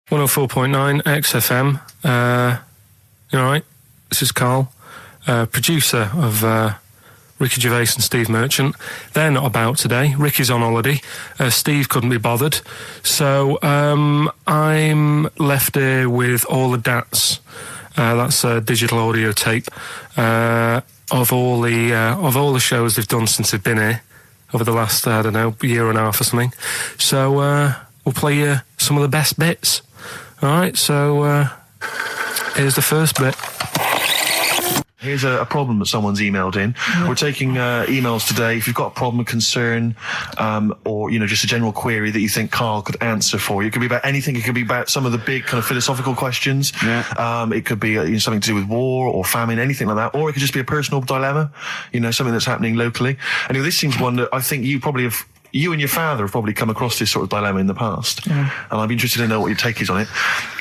104.9 XFM. You alright? This is Karl, producer of Ricky Gervais and Steve Merchant. They're not about today. Ricky's on holiday. Steve couldn't be bothered. So I'm left here with all the DATs. That's a digital audio tape of all the shows they've done since they've been here over the last, I don't know, year and a half or something. So we'll play you some of the best bits. Alright, so here's the first bit. Here's a problem that someone's emailed in. Yeah. We're taking emails today. If you've got a problem, a concern, or, you know, just a general query that you think Karl could answer for you. It could be about anything. It could be about some of the big kind of philosophical questions. Yeah. It could be something to do with war or famine, anything like that. Or it could just be a personal dilemma, you know, something that's happening locally. And this seems one that I think you and your father have probably come across this sort of dilemma in the past. Yeah. And I'd be interested to know what your take is on it.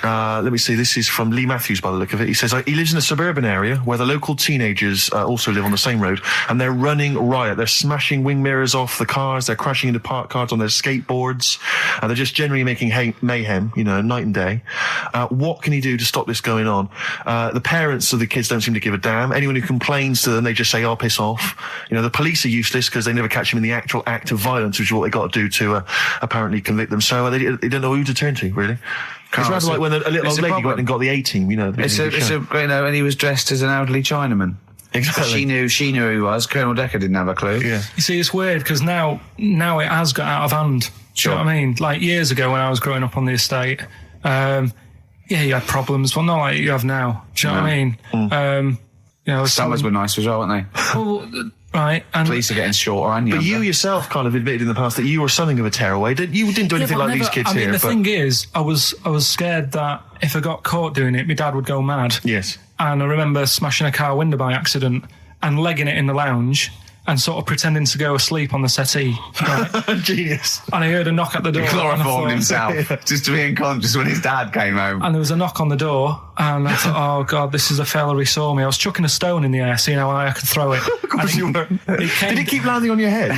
Let me see, this is from Lee Matthews by the look of it. He says, he lives in a suburban area where the local teenagers also live on the same road, and they're running riot. They're smashing wing mirrors off the cars, they're crashing into parked cars on their skateboards, and they're just generally making mayhem, you know, night and day. What can he do to stop this going on? The parents of the kids don't seem to give a damn. Anyone who complains to them, they just say, "Oh, piss off." You know, the police are useless because they never catch them in the actual act of violence, which is what they got to do to apparently convict them. So they don't know who to turn to, really. It's rather like when a little old lady went and got the A-team, you know. You know, and he was dressed as an elderly Chinaman. Exactly. She knew who he was. Colonel Decker didn't have a clue. Yeah. You see, it's weird because now it has got out of hand. Sure. Do you know what I mean? Like years ago when I was growing up on the estate, yeah, you had problems, but not like you have now. Do you know what I mean? Mm. You know, summers were nice as well, weren't they? Well, right. And police are getting shorter and younger. But you yourself kind of admitted in the past that you were something of a tearaway. You didn't do anything like these kids here. The thing is, I was scared that if I got caught doing it, my dad would go mad. Yes. And I remember smashing a car window by accident and legging it in the lounge and sort of pretending to go asleep on the settee. Right? Genius. And I heard a knock at the door. He chloroformed himself just to be unconscious when his dad came home. And there was a knock on the door, and I thought, oh God, this is a fella, he saw me. I was chucking a stone in the air, seeing how high I could throw it. Of course you were. Did it keep landing on your head?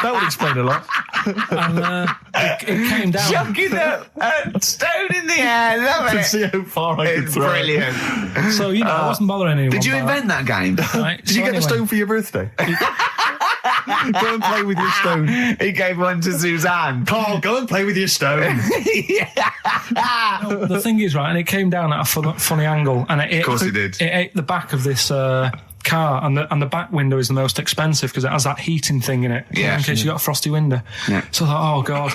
That would explain a lot. And it came down. Chucking a stone in the air, love it. To see how far I could throw it. Brilliant. So, you know, I wasn't bothering anyone. Did you invent that game? Right, Did you get a stone for your birthday? Go and play with your stone. He gave one to Suzanne. Karl, go and play with your stone. No, the thing is, right, and it came down at a funny angle, and of course it did. It ate the back of this car, and the back window is the most expensive because it has that heating thing in it, in case you got a frosty window. Yeah. So I thought, oh God.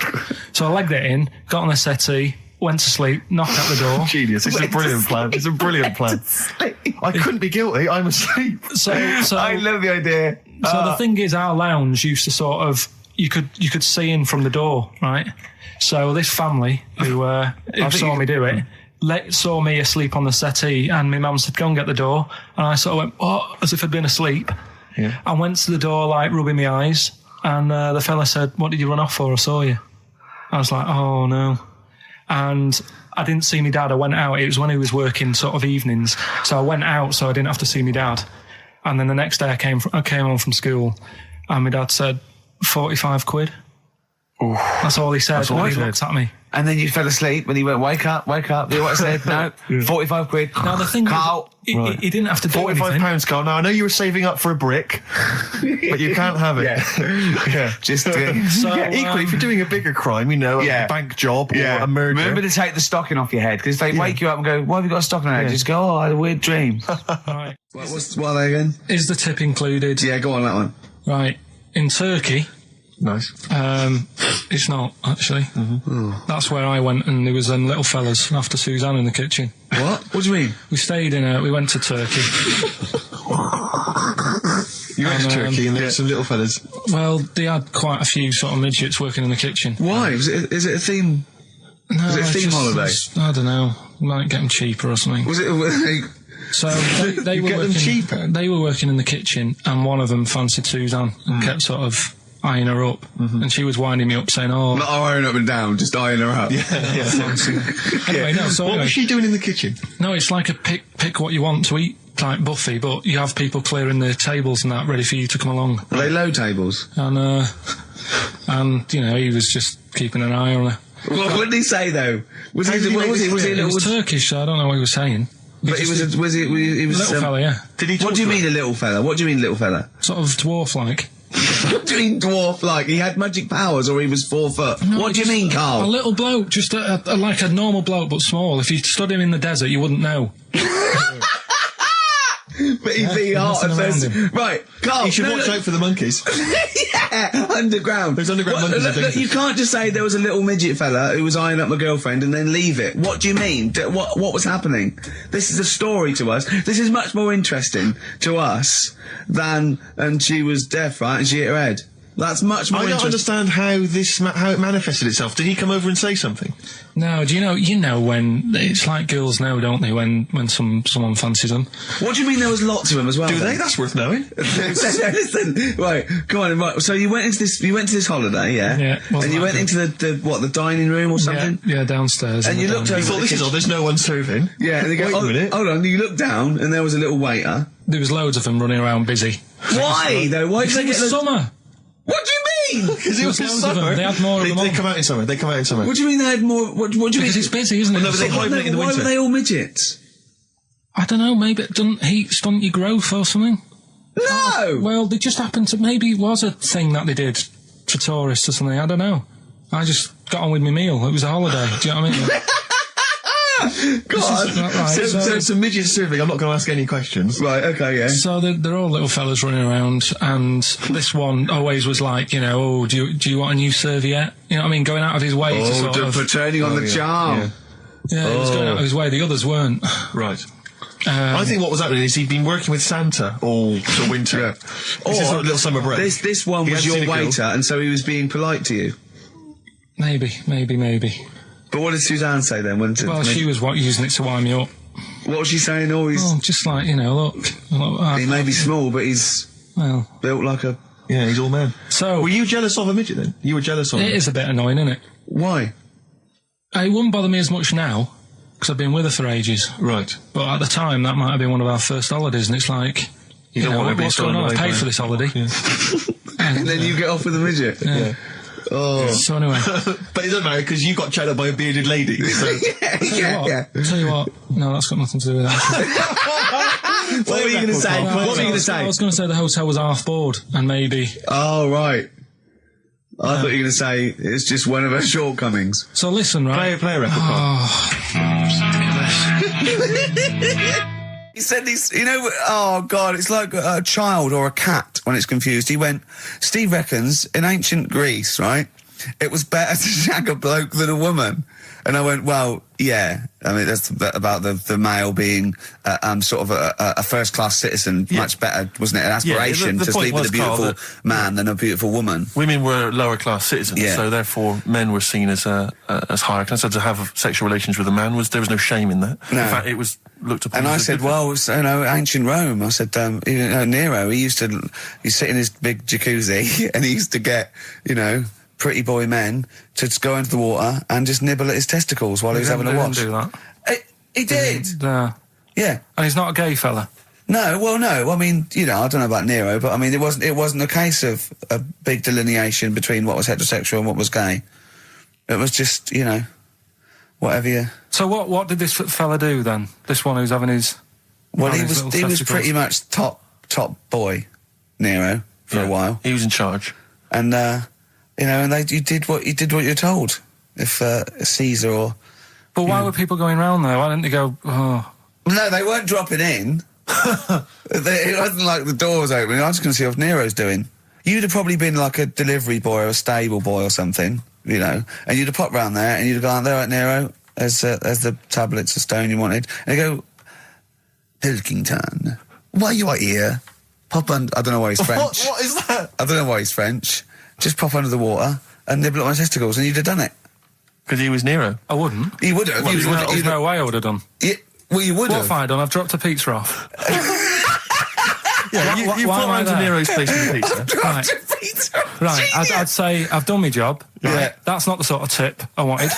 So I legged it in, got on the settee, went to sleep, knocked at the door. Genius. It's a brilliant plan. It's a brilliant plan. I couldn't be guilty. I'm asleep. So I love the idea. So the thing is, our lounge used to sort of, you could see in from the door, right? So this family who saw me do it, saw me asleep on the settee, and my mum said, go and get the door. And I sort of went, oh, as if I'd been asleep. Yeah. I went to the door, like, rubbing my eyes, and the fella said, what did you run off for? I saw you. I was like, oh, no. And I didn't see my dad. I went out. It was when he was working sort of evenings. So I went out so I didn't have to see my dad. And then the next day I came home from school, and my dad said, 45 quid. Ooh. That's all he said. He looked at me. And then you fell asleep and he went, wake up. You know what I said? No, 45 quid. Now the thing Karl, he didn't have to do anything. £45, Karl. Now I know you were saving up for a brick, but you can't have it. Yeah. Just equally, if you're doing a bigger crime, you know, a bank job or a murder. Remember to take the stocking off your head, because if they wake you up and go, why have you got a stocking on your head? Just go, oh, I had a weird dream. Right. What are they again? Is the tip included? Yeah, go on that one. Right. In Turkey. Nice. It's not, actually. Mm-hmm. That's where I went, and there was little fellas after Suzanne in the kitchen. What? What do you mean? We went to Turkey. You went to Turkey and there were some little fellas? Well, they had quite a few sort of midgets working in the kitchen. Why? Is it a theme? No, was it a theme holiday? I don't know. Might get them cheaper or something. Was it... So they were working cheaper. They were working in the kitchen, and one of them fancied Suzanne and kept sort of eyeing her up, and she was winding me up saying, "Oh, not eyeing up and down, just eyeing her up." Anyway, no. So what was she doing in the kitchen? No, it's like a pick what you want to eat type buffet, but you have people clearing the tables and that ready for you to come along. Were they low tables? And you know, he was just keeping an eye on her. What did he say though? Was he a It little? was Turkish, so I don't know what he was saying. But he was a little fella, yeah. Did he? What do you mean a little fella? What do you mean little fella? Sort of dwarf-like. What do you mean dwarf like? He had magic powers or he was 4 foot? No, what do you mean, A Carl? little bloke, just like a normal bloke but small. If you stood him in the desert, you wouldn't know. But he'd be hot and nothing thirsty. around Right, Carl. You should watch out for the monkeys. Yeah, underground. There's underground monkeys. Look, you can't just say there was a little midget fella who was eyeing up my girlfriend and then leave it. What do you mean? What was happening? This is a story to us. This is much more interesting to us than, and she was deaf, right? And she hit her head. That's much more I don't interesting. understand how it manifested itself. Did he come over and say something? No, do you know when it's like girls know, don't they? When someone fancies them. What do you mean there was lots of them as well? Do then? they? That's worth knowing. Listen, right, come on, right. So you went into this holiday, yeah? Yeah, And you went into the dining room or something? Yeah, downstairs. And you looked You over. thought, this is odd, there's no one serving. Yeah, and they go, Wait a minute. hold on, you looked down and there was a little waiter. There was loads of them running around busy. Why though? Why did Because they it get was those? summer. What do you mean? Because it was There was loads of them. summer. They had more of them They on. come out in summer. They come out in summer. What do you mean they had more? What do you mean? Because it's busy, isn't it? no, but they hibernate in the Why winter. were they all midgets? I don't know, maybe it doesn't heat stunt your growth or something. No! Well, they just happened to, maybe it was a thing that they did for tourists or something, I don't know. I just got on with my meal. It was a holiday, do you know what I mean? God. Right, So it's a midget serving. I'm not going to ask any questions. Right, okay, yeah. So they're all little fellas running around, and this one always was like, you know, oh, do you want a new serviette? You know what I mean? Going out of his way to sort of... for turning on the charm. Yeah, he was going out of his way. The others weren't. Right. I think what was happening is he'd been working with Santa all the winter. Yeah. This is a little summer break. This one He was hadn't your seen a girl. waiter, and so he was being polite to you. Maybe. But what did Suzanne say then? Well, she was using it to wind me up. What was she saying? Oh, Just like, you know, look he may be small, but he's well, built like a... Yeah, he's all man. so Were you jealous of a midget then? You were jealous of him? it is a bit annoying, isn't it? Why? It wouldn't bother me as much now, because I've been with her for ages. Right. But at the time, that might have been one of our first holidays, and it's like, you don't know, want to be what's going thrown on? I've away paid by for it. this holiday. And then you get off with a midget? Yeah. Oh. So anyway, But it doesn't matter because you got chatted up by a bearded lady. So. yeah. tell you what, no, that's got nothing to do with that. What were you going to say? No, What were you going to I say? was going to say the hotel was half board, and maybe. Oh, right. I thought you were going to say it's just one of her shortcomings. So listen, right? Play a record. He said this, you know, oh God, it's like a child or a cat when it's confused. He went, Steve reckons in ancient Greece, right, it was better to shag a bloke than a woman. And I went, well, yeah. I mean, that's about the male being sort of a first-class citizen, much better, wasn't it? An aspiration the to point sleep with was, a beautiful Carl, man than a beautiful woman. Women were lower class citizens, Yeah. so therefore men were seen as higher class. So to have sexual relations with a man there was no shame in that. No. In fact, it was looked upon. And as I a said, good well, it's, you know, ancient Rome. I said, you know, Nero, he sit in his big jacuzzi and he used to get, you know, pretty boy men to just go into the water and just nibble at his testicles while he was having a wash. Do that. He did. Yeah. Yeah. And he's not a gay fella. No, well, no. I mean, you know, I don't know about Nero, but I mean, it wasn't a case of a big delineation between what was heterosexual and what was gay. It was just, you know, whatever you... So what did this fella do then? This one who's having his... Well, having he his was little testicles? pretty much top boy, Nero, for a while. He was in charge. And, you know, and you did what you're told. If Caesar or... But why were people going round there? Why didn't they go, oh... No, they weren't dropping in. It wasn't like the doors opening. I was going to see what Nero's doing. You'd have probably been like a delivery boy or a stable boy or something, you know, and you'd have popped round there and you'd have gone, there, right, Nero, there's the tablets of stone you wanted. And they go, Pilkington, why you are here? Pop under... I don't know why he's French. What is that? I don't know why he's French. Just pop under the water and nibble at my testicles and you'd have done it. Because he was Nero. I wouldn't. You would have. Well, there's no way I would have done. Well, you would What have. have I done? I've dropped a pizza off. Yeah, you why put am I around to there? Nero's place with the pizza. Dropped a Right, I'd say I've done my job. Right? Yeah. That's not the sort of tip I wanted.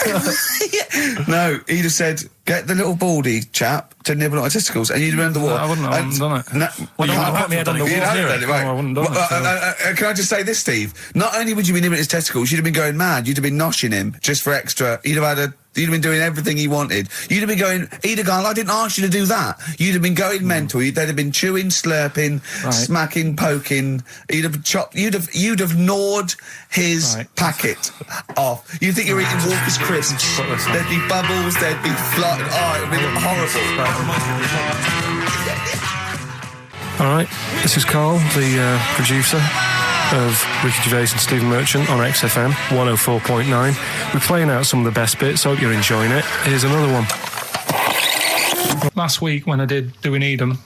No, he'd have said, get the little baldy chap to nibble on my testicles, and you'd have done the what? I wouldn't have done it. No, Well, you you can't put my head on the You'd wall have near done it. right. No, I wouldn't have done it. Can I just say this, Steve? Not only would you be nibbling his testicles, you'd have been going mad. You'd have been noshing him just for extra. You'd have been doing everything he wanted. You'd have been going, he'd have gone, I didn't ask you to do that. You'd have been going mental. They'd have been chewing, slurping, smacking, poking. You'd have chopped. You'd have gnawed his packet off. You'd think you're eating Walker's crisps. There'd be bubbles. There'd be flood. Oh, it'd be horrible. All right, this is Karl, the producer of Ricky Gervais and Stephen Merchant on XFM 104.9. We're playing out some of the best bits. Hope you're enjoying it. Here's another one. Last week when I did Do We Need 'Em,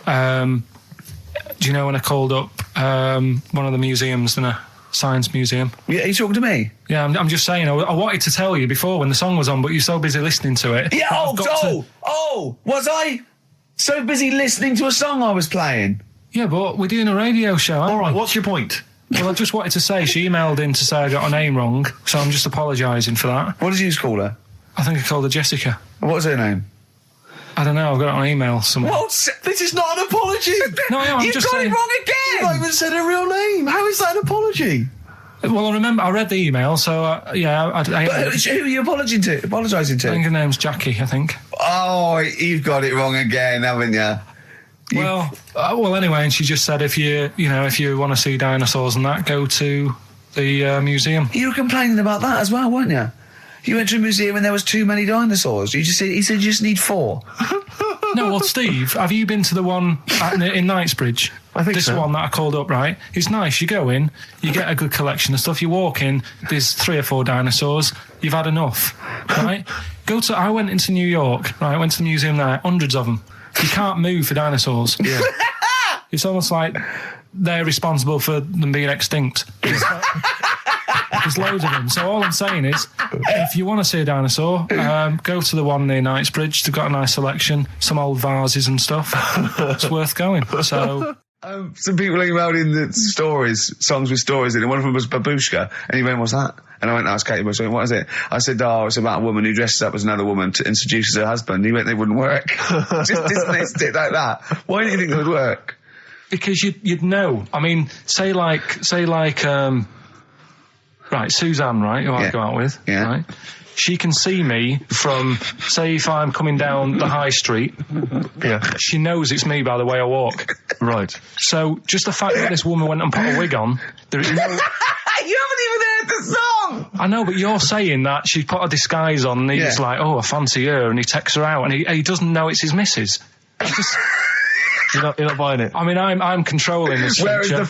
do you know when I called up one of the museums in a science museum? Yeah, are you talking to me? Yeah, I'm just saying, I wanted to tell you before when the song was on, but you're so busy listening to it. Yeah, was I so busy listening to a song I was playing? Yeah, but we're doing a radio show, aren't All right, we? what's your point? Well, I just wanted to say she emailed in to say I got her name wrong, so I'm just apologising for that. What did you call her? I think I called her Jessica. What was her name? I don't know, I've got it on email somewhere. This is not an apology. No, I'm You've just got saying. it wrong You've not again! even said her real name. How is that an apology? Well, I remember I read the email, so I But who are you apologising to? I think her name's Jackie, I think. Oh, you've got it wrong again, haven't you? Well, anyway, and she just said if you want to see dinosaurs and that, go to the museum. You were complaining about that as well, weren't you? You went to a museum and there was too many dinosaurs. He said you just need 4. No, well, Steve, have you been to the one in Knightsbridge? I think this so. one that I called up, right? It's nice. You go in, you get a good collection of stuff. You walk in, there's 3 or 4 dinosaurs. You've had enough, right? I went into New York, right? I went to the museum there, hundreds of them. You can't move for dinosaurs. Yeah. It's almost like they're responsible for them being extinct. There's loads of them. So all I'm saying is, if you want to see a dinosaur, go to the one near Knightsbridge. They've got a nice selection, some old vases and stuff. It's worth going. So. Some people emailed in the songs with stories in it. One of them was Babushka, and he went, what's that? And I went, asked Katie, what is it? I said, it's about a woman who dresses up as another woman to introduce her husband. He went, they wouldn't work. Just dismissed it like that. Why do you think they would work? Because you'd know. I mean, say like, right, Suzanne, right, who I go out with, right? She can see me from, say, if I'm coming down the high street. Yeah. She knows it's me by the way I walk. Right. So just the fact that this woman went and put a wig on, there is no. You haven't even heard the song! I know, but you're saying that she put a disguise on and he's like, oh, I fancy her, and he takes her out and he doesn't know it's his missus. You're not buying it. I mean, I'm controlling this. Whereas the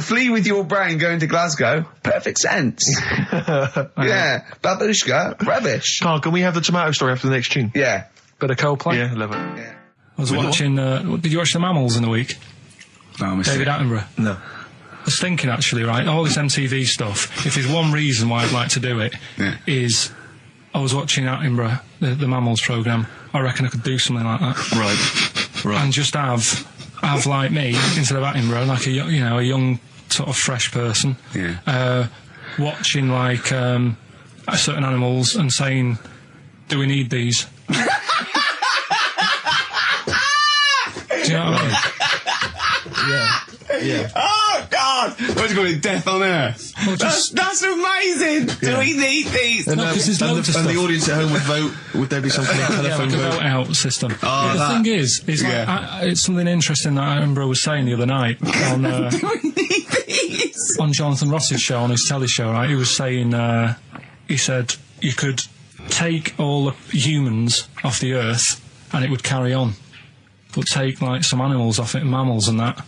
flea with your brain going to Glasgow, perfect sense. Yeah, Babushka, rubbish. Carl, can we have the tomato story after the next tune? Yeah. Bit of Coldplay. Yeah, love it. Yeah. I was watching. Did you watch The Mammals in the week? No, I missed David it. Attenborough. No. I was thinking actually, right, all this MTV stuff, if there's one reason why I'd like to do it, is I was watching Attenborough, the Mammals programme. I reckon I could do something like that. Right. And just have like me, instead of Attenborough, like a young sort of fresh person, watching like certain animals and saying, do we need these? Do you know what I mean? Yeah. Oh, God! What do you call it? Death on Earth? Well, That's amazing! Do we need these? No, 'cause there's loads of and the stuff. audience at home would vote. Would there be some kind of telephone like a vote? vote out system. Oh, But the thing is like, Yeah. it's something interesting that Attenborough was saying the other night on Do we need these? on Jonathan Ross's show, on his telly show, right? He was saying, he said you could take all the humans off the earth and it would carry on, but take like some animals off it, mammals and that,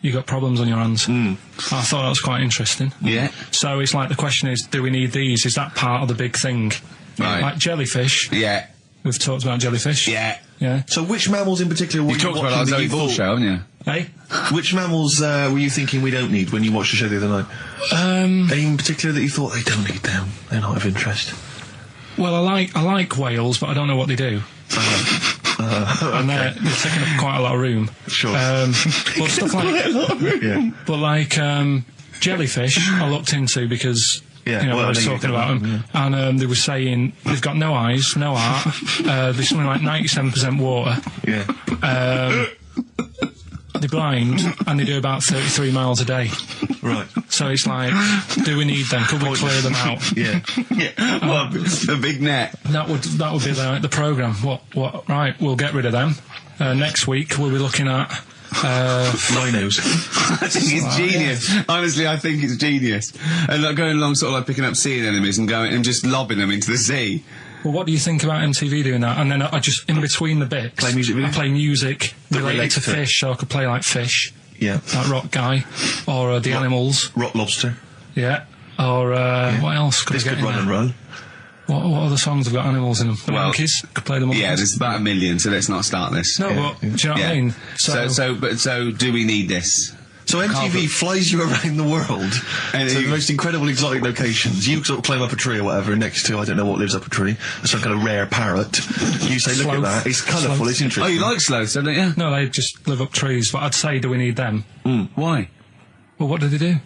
you got problems on your hands. I thought that was quite interesting. Yeah. So it's like the question is, do we need these? Is that part of the big thing? Right. Like jellyfish. Yeah. We've talked about jellyfish. Yeah. Yeah. So which mammals in particular were You talked about watching our that Zoe you Ball thought- show, haven't you? Hey? Which mammals were you thinking we don't need when you watched the show the other night? Any in particular that you thought they don't need them? They're not of interest. Well, I like whales, but I don't know what they do. And they're taking up quite a lot of room. Sure. But stuff like, Yeah. but like, jellyfish I looked into because Yeah, you know, well, I was I know you talking did. about them, and they were saying they've got no eyes, no heart. There's something like 97% water. Yeah. They're blind, and they do about 33 miles a day. Right. So it's like, do we need them? Could we clear them out? Yeah. Well, the big net. That would be the programme. What? Right, we'll get rid of them. Next week we'll be looking at Rhinos. I think it's genius. Honestly, I think it's genius. And like going along, sort of like picking up sea anemones and going and just lobbing them into the sea. Well, what do you think about MTV doing that? And then I just, in between the bits, Play music videos? I play music related relates to to it. fish, so I could play like Fish, Yeah. that rock guy, or the animals, Rock Lobster. yeah, or what else could This I get could in run there? and run. What other songs have got animals in them? The Well, monkeys, could play the monkeys. Yeah, there's about 1 million, so let's not start this. No, but do you know what I mean? So do we need this? So MTV flies you around the world And to you- the most incredible exotic locations. You sort of climb up a tree or whatever next to, I don't know what lives up a tree, some kind of rare parrot. You say, look at Sloth. that, it's colourful, Sloth. it's Oh, interesting. you like sloths, don't you? No, they just live up trees, but I'd say, do we need them? Why? Well, what do they do?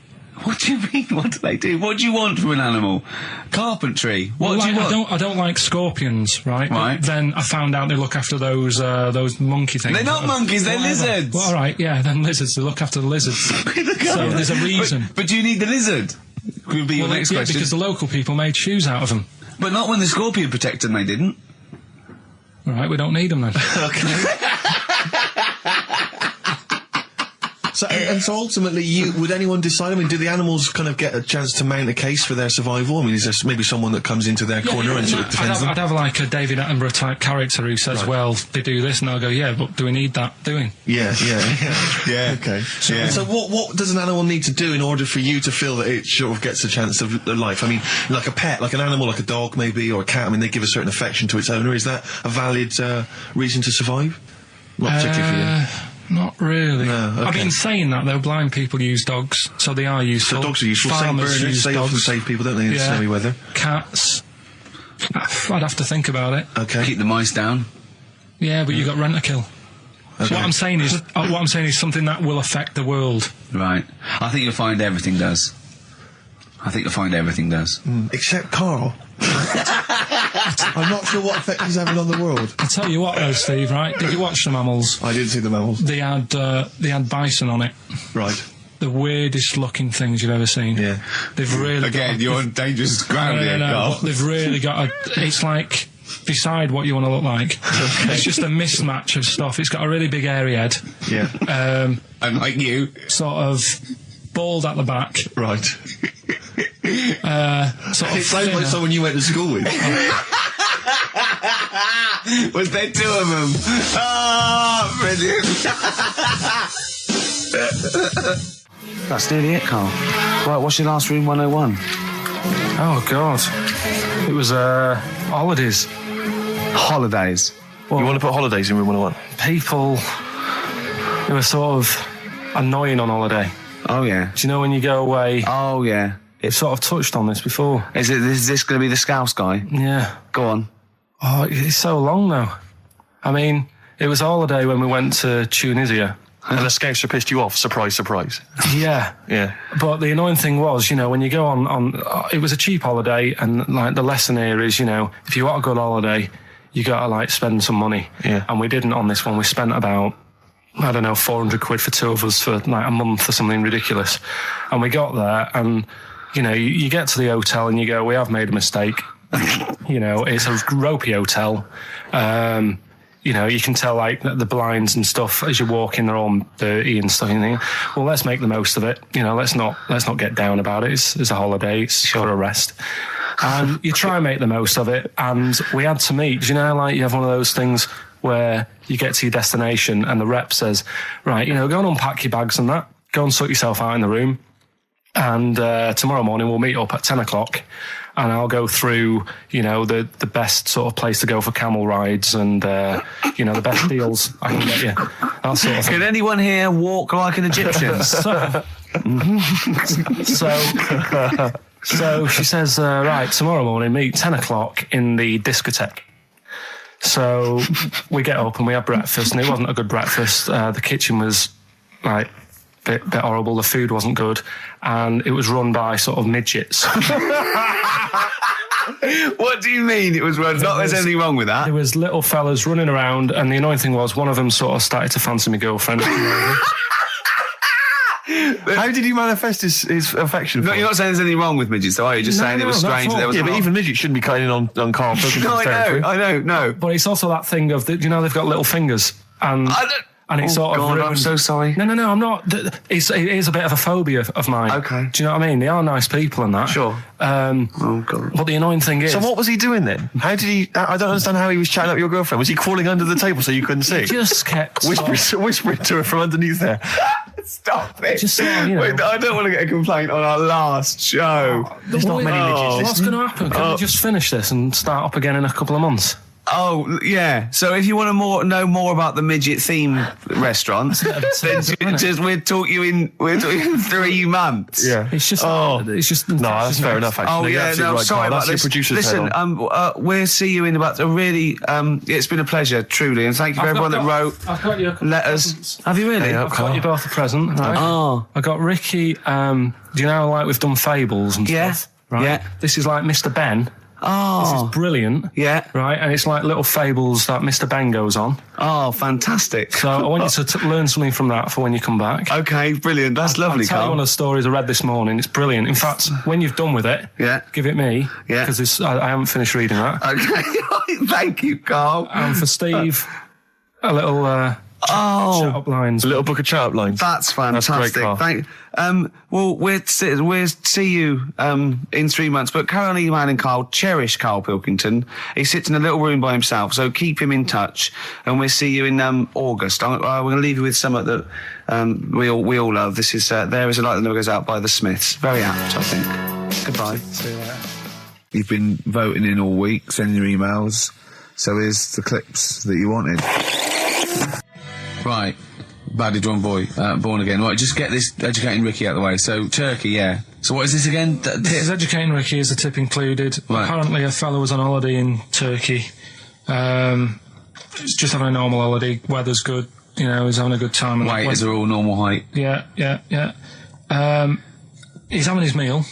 What do you mean? What do they do? What do you want from an animal? Carpentry. What Well, do you like, want? I don't like scorpions, right? Right. But then I found out they look after those monkey things. They're not monkeys, they're Whatever. lizards. Well, all right, yeah, then lizards. They look after the lizards. So there's a reason. But do you need the lizard? Could be your Well, next yeah, question. because the local people made shoes out of them. But not when the scorpion protected them, they didn't. All right, we don't need them then. So, and so ultimately, would anyone decide? I mean, do the animals kind of get a chance to mount a case for their survival? I mean, is there maybe someone that comes into their corner and sort of defends them? I'd have like a David Attenborough type character who says, Right. well, they do this, and I'll go, yeah, but do we need that doing? Yeah. Yeah. Okay. Yeah. So what does an animal need to do in order for you to feel that it sort of gets a chance of life? I mean, like a pet, like an animal, like a dog maybe, or a cat, I mean, they give a certain affection to its owner. Is that a valid reason to survive? Not particularly for you. Not really. No, okay. I mean, saying that, though, blind people use dogs, so they are useful. So dogs are useful. Farmers Saint burners, use they often dogs. save people, don't they, in Yeah. snowy weather? Cats. I'd have to think about it. Okay. Keep the mice down. Yeah, but you got rent a kill. So Okay. what I'm saying is something that will affect the world. Right. I think you'll find everything does. Except Carl. I'm not sure what effect he's having on the world. I'll tell you what, though, Steve. Right? Did you watch the mammals? I didn't see the mammals. They had bison on it. Right. The weirdest looking things you've ever seen. Yeah. They've really Again, got, you're on dangerous ground here, no, Carl. but they've really got it's like, decide what you want to look like. It's just a mismatch of stuff. It's got a really big airy head, Yeah. And like you. sort of bald at the back, Right. sort of It sounds like thinner. someone you went to school with. Was there two of them? Oh, brilliant. That's nearly it, Carl. Right, what's your last room 101? Oh God, it was holidays. Holidays. You want to put holidays in room 101? People who are sort of annoying on holiday. Oh, yeah. Do you know when you go away? Oh, yeah. It sort of touched on this before. Is this going to be the Scouse guy? Yeah. Go on. Oh, it's so long though. I mean, it was a holiday when we went to Tunisia. And the Scouser pissed you off. Surprise, surprise. Yeah. Yeah. But the annoying thing was, when you go on it was a cheap holiday, and like the lesson here is, if you want a good holiday, you gotta like spend some money. Yeah. And we didn't on this one. We spent about, I don't know, 400 quid for two of us for like a month or something ridiculous. And we got there, and you get to the hotel and you go, we have made a mistake. It's a ropey hotel. You can tell like the blinds and stuff as you walk in, they're all dirty and stuff. And you think, well, let's make the most of it. Let's not get down about it. It's a holiday. It's sure a rest. And you try and make the most of it. And we had to meet. Like you have one of those things where you get to your destination and the rep says, right, go and unpack your bags and that. Go and sort yourself out in the room. And tomorrow morning we'll meet up at 10 o'clock. And I'll go through, the best sort of place to go for camel rides and, the best deals I can get you. That sort of thing. Can anyone here walk like an Egyptian? So she says, right, tomorrow morning, meet 10 o'clock in the discotheque. So we get up and we have breakfast, and it wasn't a good breakfast. The kitchen was, like, bit horrible. The food wasn't good, and it was run by sort of midgets. What do you mean it was run? Not there's anything wrong with that. There was little fellas running around, and the annoying thing was one of them sort of started to fancy my girlfriend. How did he manifest his affection for No, him? you're not saying there's anything wrong with midgets, though, are you? Just saying it was not strange at that there all. was... Yeah, but even midgets shouldn't be cutting in on Karl Pilkington's No, territory. I know, no. But it's also that thing of, they've got little fingers, and it's sort of God, ruined. I'm so sorry. No, I'm not. It is a bit of a phobia of mine. Okay. Do you know what I mean? They are nice people and that. Sure. Oh, God. But the annoying thing is... So what was he doing then? How did he... I don't understand how he was chatting up your girlfriend. Was he crawling under the table so you couldn't see? just kept... Whispering to her from underneath there. Stop it. Just sort of, Wait, I don't want to get a complaint on our last show. There's not many midgets What's listening. going to happen? Can we just finish this and start up again in a couple of months? Oh, yeah. So if you want to know more about the midget theme restaurant, then we'll talk you in 3 months. Yeah. It's just... Oh. It's just... No, that's fair enough, actually. Oh, No, you're yeah, absolutely no, right, sorry Karl. about That's your this. producer's Listen, head on. we'll see you in about a really... it's been a pleasure, truly, and thank you for everyone that wrote I've got you a couple letters. presents. Have you really? Yeah. I've got you both a present, right? Oh. I got Ricky, do you know, like we've done fables and Yeah. stuff? Right? Yeah. This is like Mr. Ben. Oh. This is brilliant. Yeah. Right? And it's like little fables that Mr. Ben goes on. Oh, fantastic. So I want you to learn something from that for when you come back. Okay, brilliant. That's lovely, I'll tell you one Karl. of the stories I read this morning. It's brilliant. In fact, when you've done with it, Yeah. give it me. Yeah. Because I haven't finished reading that. Okay. Thank you, Karl. And for Steve, a little chat up lines. A little book of chat-up lines. That's fantastic. great, Karl. Thank. Well, we'll see you in 3 months. But carry on emailing Karl. Cherish Karl Pilkington. He sits in a little room by himself, so keep him in touch. And we'll see you in August. We're going to leave you with something that we all love. This is "There Is a Light That Never Goes Out" by the Smiths. Very apt, I think. Goodbye. See you later. You've been voting in all week, sending your emails. So here's the clips that you wanted. Right. Badly drawn boy, born again. Right, just get this educating Ricky out of the way. So, Turkey, yeah. So what is this again? This is educating Ricky. Is the tip included? Right. Apparently, a fellow was on holiday in Turkey. He's just having a normal holiday. Weather's good. You know, he's having a good time. And Weight is all normal height. Yeah. He's having his meal.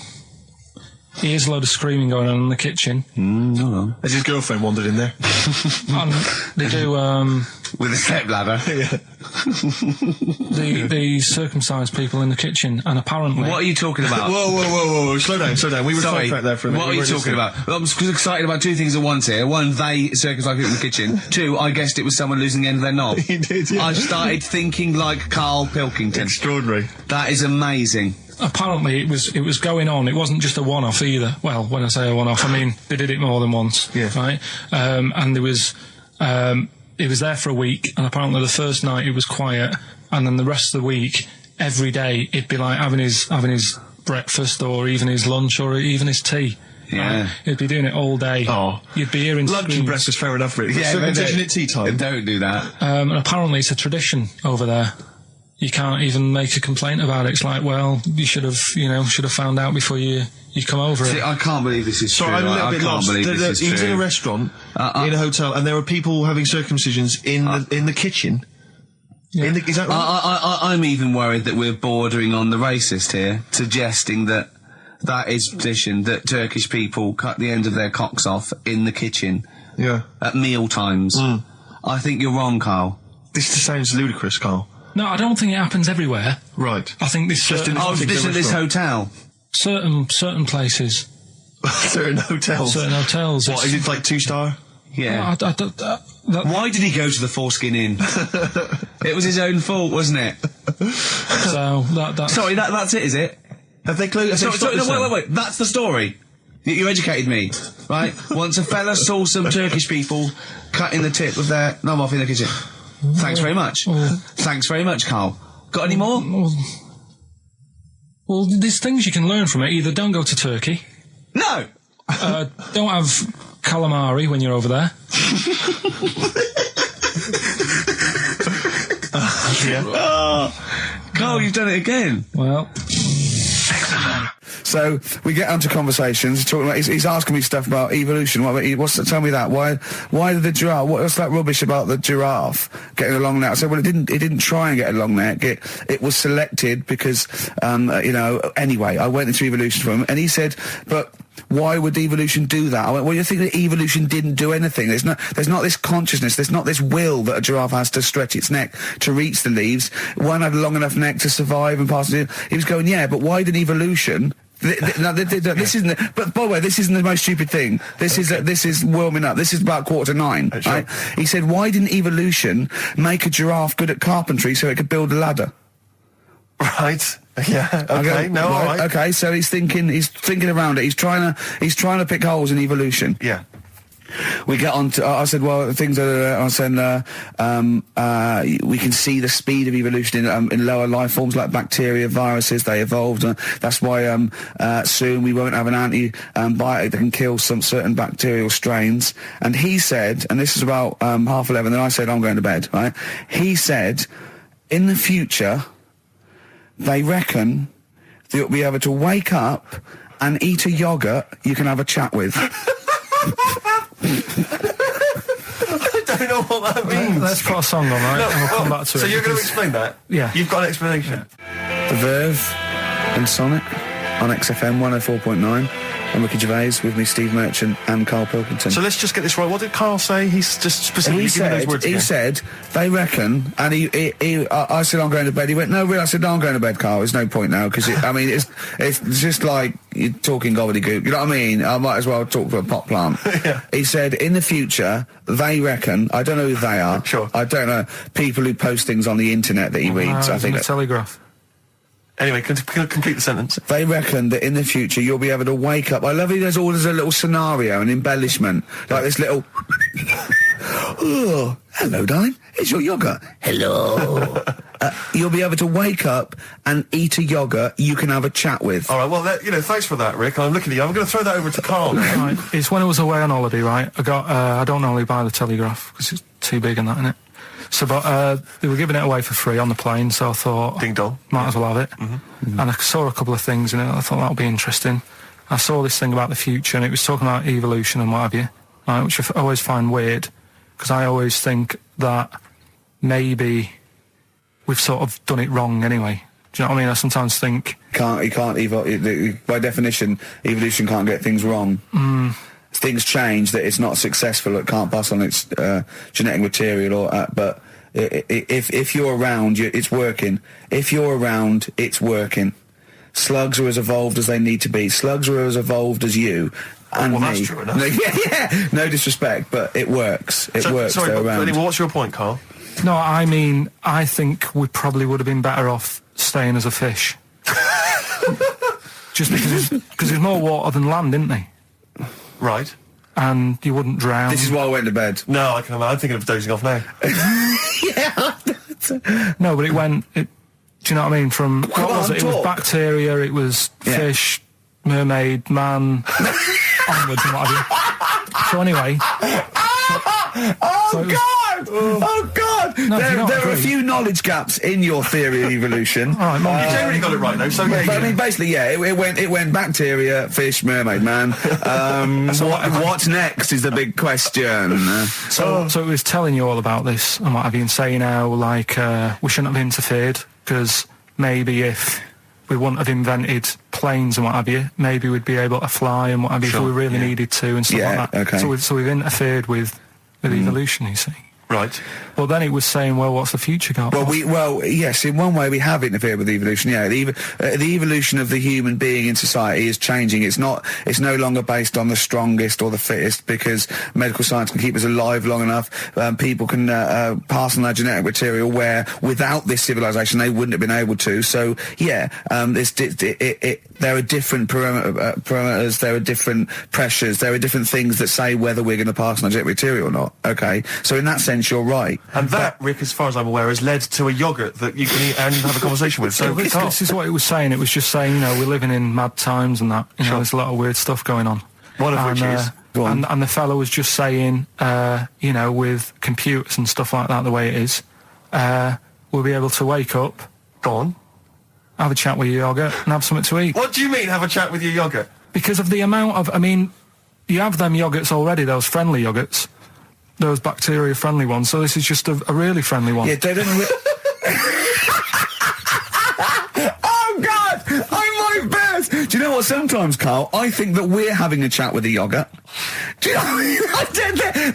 He hears a load of screaming going on in the kitchen. Hold on. Has his girlfriend wandered in there? And they do, With a step ladder. the circumcised people in the kitchen, and apparently... What are you talking about? Whoa. Slow down. We were Sorry, sidetracked there for a minute. what are you talking about? Well, I'm excited about 2 things at once here. One, they circumcised people in the kitchen. 2, I guessed it was someone losing the end of their knob. He did, yeah. I started thinking like Karl Pilkington. Extraordinary. That is amazing. Apparently it was going on. It wasn't just a one-off either. Well, when I say a one-off, I mean they did it more than once. Yeah. Right. And there was it was there for a week, and apparently the first night it was quiet, and then the rest of the week, every day it'd be like having his breakfast, or even his lunch, or even his tea. Yeah. Right? He'd be doing it all day. Oh. You'd be hearing Lunch and screams. breakfast, fair enough, really. Yeah, Circumcision at tea time. Don't do that. And apparently it's a tradition over there. You can't even make a complaint about it. It's like, well, you should have found out before you come over See, it. I can't believe this is Sorry, true. I'm a little I bit can't lost. believe this is He was in a true. restaurant, in a hotel, and there were people having circumcisions in the kitchen. Yeah. Is that right? I'm even worried that we're bordering on the racist here, suggesting that is tradition that Turkish people cut the end of their cocks off in the kitchen Yeah. at meal times. I think you're wrong, Karl. This sounds ludicrous, Karl. No, I don't think it happens everywhere. Right. I think this Just in- Oh, particular this at this restaurant. hotel. certain places, Certain hotels. certain hotels. What, is it like 2-star? Yeah. that, Why did he go to the Foreskin Inn? It was his own fault, wasn't it? so that's Sorry, that's it, is it? Have they closed? Sorry, no, wait. That's the story. You educated me, right? Once a fella saw some Turkish people cutting the tip of their knob off in the kitchen. Thanks very much. Thanks very much, Karl. Got any more? Well, there's things you can learn from it. Either don't go to Turkey, No! don't have calamari when you're over there. Karl, you've done it again. Well, So we get onto conversations. Talking about, he's asking me stuff about evolution. Tell me that. Why did the giraffe? What's that rubbish about the giraffe getting a long neck? I said, well, it didn't try and get a long neck. It was selected because, anyway, I went into evolution for him, and he said, but why would evolution do that? I went, well, you think that evolution didn't do anything. There's not this consciousness, there's not this will that a giraffe has to stretch its neck to reach the leaves. One had a long enough neck to survive and pass it. He was going, yeah, but why did evolution... this isn't. But by the way, this isn't the most stupid thing. This is warming up. This is about 8:45. Sure. Right? He said, why didn't evolution make a giraffe good at carpentry so it could build a ladder? Right. Yeah. Okay. No. All right. Okay. So he's thinking around it. He's trying to pick holes in evolution. Yeah. We get on to, I said, well, things that I said, we can see the speed of evolution in lower life forms like bacteria, viruses, they evolved. That's why soon we won't have an antibiotic that can kill some certain bacterial strains. And he said, and this is about 11:30, and I said, I'm going to bed, right? He said, in the future, they reckon that you'll be able to wake up and eat a yogurt you can have a chat with. I don't know what that means. Let's put a song on, right? And we'll come back to it. So you're going to explain that? Yeah. You've got an explanation? The Verve and Sonic on XFM 104.9. I'm Ricky Gervais, with me Steve Merchant and Karl Pilkington. So let's just get this right. What did Karl say? He's just specifically giving those words again. He said, they reckon, and I said, I'm going to bed. He went, no, really? I said, no, I'm going to bed, Karl. There's no point now, because, it's just like you're talking gobbledygook. You know what I mean? I might as well talk to a pot plant. Yeah. He said, in the future, they reckon, I don't know who they are. Sure. I don't know, people who post things on the internet that he reads. I think the Telegraph. Anyway, complete the sentence. They reckon that in the future you'll be able to wake up. I love it. There's always a little scenario, an embellishment, like this little. Oh, hello, darling. It's your yogurt. Hello. You'll be able to wake up and eat a yogurt you can have a chat with. All right. Well, thanks for that, Rick. I'm looking at you. I'm going to throw that over to Karl. Right. It's when I was away on holiday, right? I don't normally buy the Telegraph because it's too big and that, innit? So, but they were giving it away for free on the plane, so I thought, ding dong, might as well have it. Mm-hmm. And I saw a couple of things in it. I thought that would be interesting. I saw this thing about the future, and it was talking about evolution and what have you, right, which I always find weird, because I always think that maybe we've sort of done it wrong anyway. Do you know what I mean? I sometimes think by definition, evolution can't get things wrong. Things change, that it's not successful, it can't pass on its genetic material, but if you're around, it's working. If you're around, it's working. Slugs are as evolved as they need to be. Slugs are as evolved as you and me. That's true enough. Yeah. No disrespect, but it works. It works. Sorry, they're but around. anyway, what's your point, Karl? No, I mean, I think we probably would have been better off staying as a fish. Just because there's more water than land, isn't there? Right. And you wouldn't drown. This is why I went to bed. No, I'm thinking of dozing off now. Yeah. No, but do you know what I mean? From what was it? It was bacteria, it was fish, mermaid, man, onwards and what have you. So anyway. Oh God! No, there are a few knowledge gaps in your theory of evolution. All right, you generally got it right though. So but I mean, basically, yeah, it went bacteria, fish, mermaid, man. What's next is the big question. So it was telling you all about this and what have you, and saying how we shouldn't have interfered, because maybe if we wouldn't have invented planes and what have you, maybe we'd be able to fly and what have you if we really needed to and stuff like that. Okay. So we've interfered with evolution, you see. Right. Well, then it was saying, well, what's the future got? Well, yes, in one way we have interfered with evolution. Yeah, the evolution of the human being in society is changing. It's no longer based on the strongest or the fittest, because medical science can keep us alive long enough. People can pass on their genetic material where without this civilization they wouldn't have been able to. So yeah, there are different parameters, there are different pressures, there are different things that say whether we're going to pass on our genetic material or not. Okay, so in that sense you're right. And that, Rick, as far as I'm aware, has led to a yogurt that you can eat and have a conversation with. So this is what it was saying. It was just saying, we're living in mad times and that. There's a lot of weird stuff going on. One of which is... And the fellow was just saying, with computers and stuff like that, the way it is, we'll be able to wake up. Go on. have a chat with your yogurt and have something to eat. What do you mean, have a chat with your yogurt? Because of the amount of, I mean, you have them yogurts already, those friendly yogurts, those bacteria-friendly ones, so this is just a really friendly one. Yeah, they don't... Oh, God! I might burst! Do you know what, sometimes, Carl, I think that we're having a chat with a yogurt. Do you know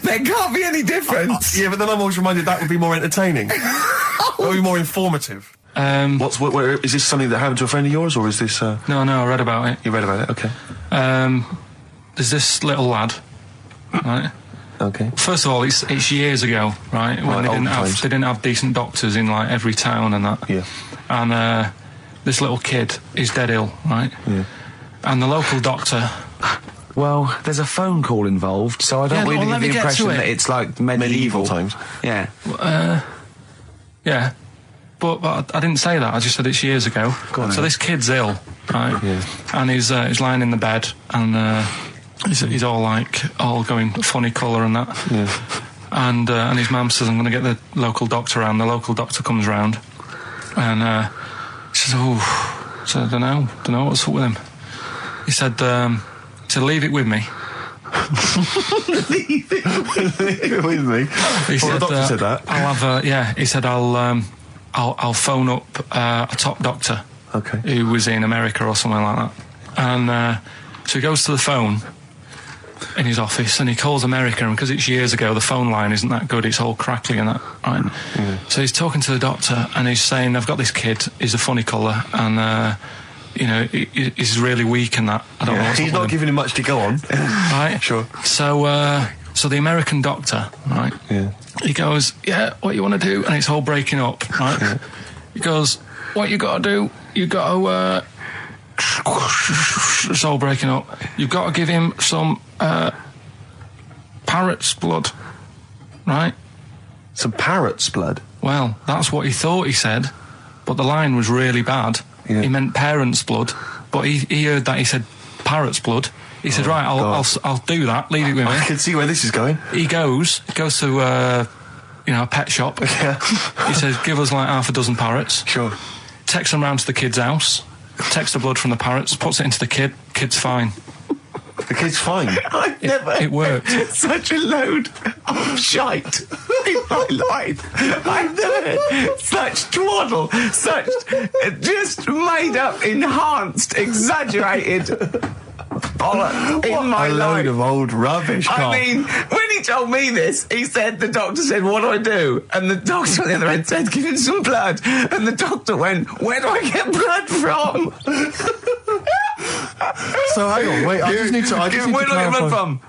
there can't be any difference. Yeah, but then I'm always reminded that would be more entertaining. That would be more informative. What, is this something that happened to a friend of yours, or is this... No, I read about it. You read about it, okay. There's this little lad, right? Okay. First of all, it's years ago, right? When Right, they didn't have decent doctors in, like, every town and that. Yeah. And this little kid is dead ill, right? Yeah. And the local doctor... Well, there's a phone call involved, so I don't really get the impression that it's like medieval times. Yeah. Yeah. But I didn't say that. I just said it's years ago. So this kid's ill, right? Yeah. And he's lying in the bed, and he's all going funny colour and that. Yeah. And his mum says, I'm going to get the local doctor round. The local doctor comes round, and he says, oh, so I don't know what's up with him. He said, leave it with me. Leave it with me. He said, the doctor said that. I'll have he said I'll phone up a top doctor, okay, who was in America or something like that. And so he goes to the phone in his office and he calls America, and because it's years ago, the phone line isn't that good, it's all crackly and that, right? Yeah. So he's talking to the doctor and he's saying, I've got this kid, he's a funny colour, and he's really weak and that. I don't know what's he's not giving him much to go on. Right? Sure. So the American doctor, right? Yeah. He goes, yeah, what you want to do? And it's all breaking up, right? Yeah. He goes, what you got to do? You got to, it's all breaking up. You've got to give him some parrot's blood, right? Some parrot's blood? Well, that's what he thought he said, but the line was really bad. Yeah. He meant parent's blood, but he heard that he said parrot's blood. He said, right, I'll do that, leave it with me. I can see where this is going. He goes to a pet shop. Yeah. He says, give us like half a dozen parrots. Sure. Takes them round to the kid's house, takes the blood from the parrots, puts it into the kid's fine. The kid's fine. I've never It worked. Such a load of shite in my life. I've never heard such twaddle, such just made up, enhanced, exaggerated bollocks in my a life. load of old rubbish, Carl. I mean, when he told me this, the doctor said, what do I do? And the doctor on the other end said, give him some blood. And the doctor went, where do I get blood from? So hang on, wait, I just need to Where do I get blood from?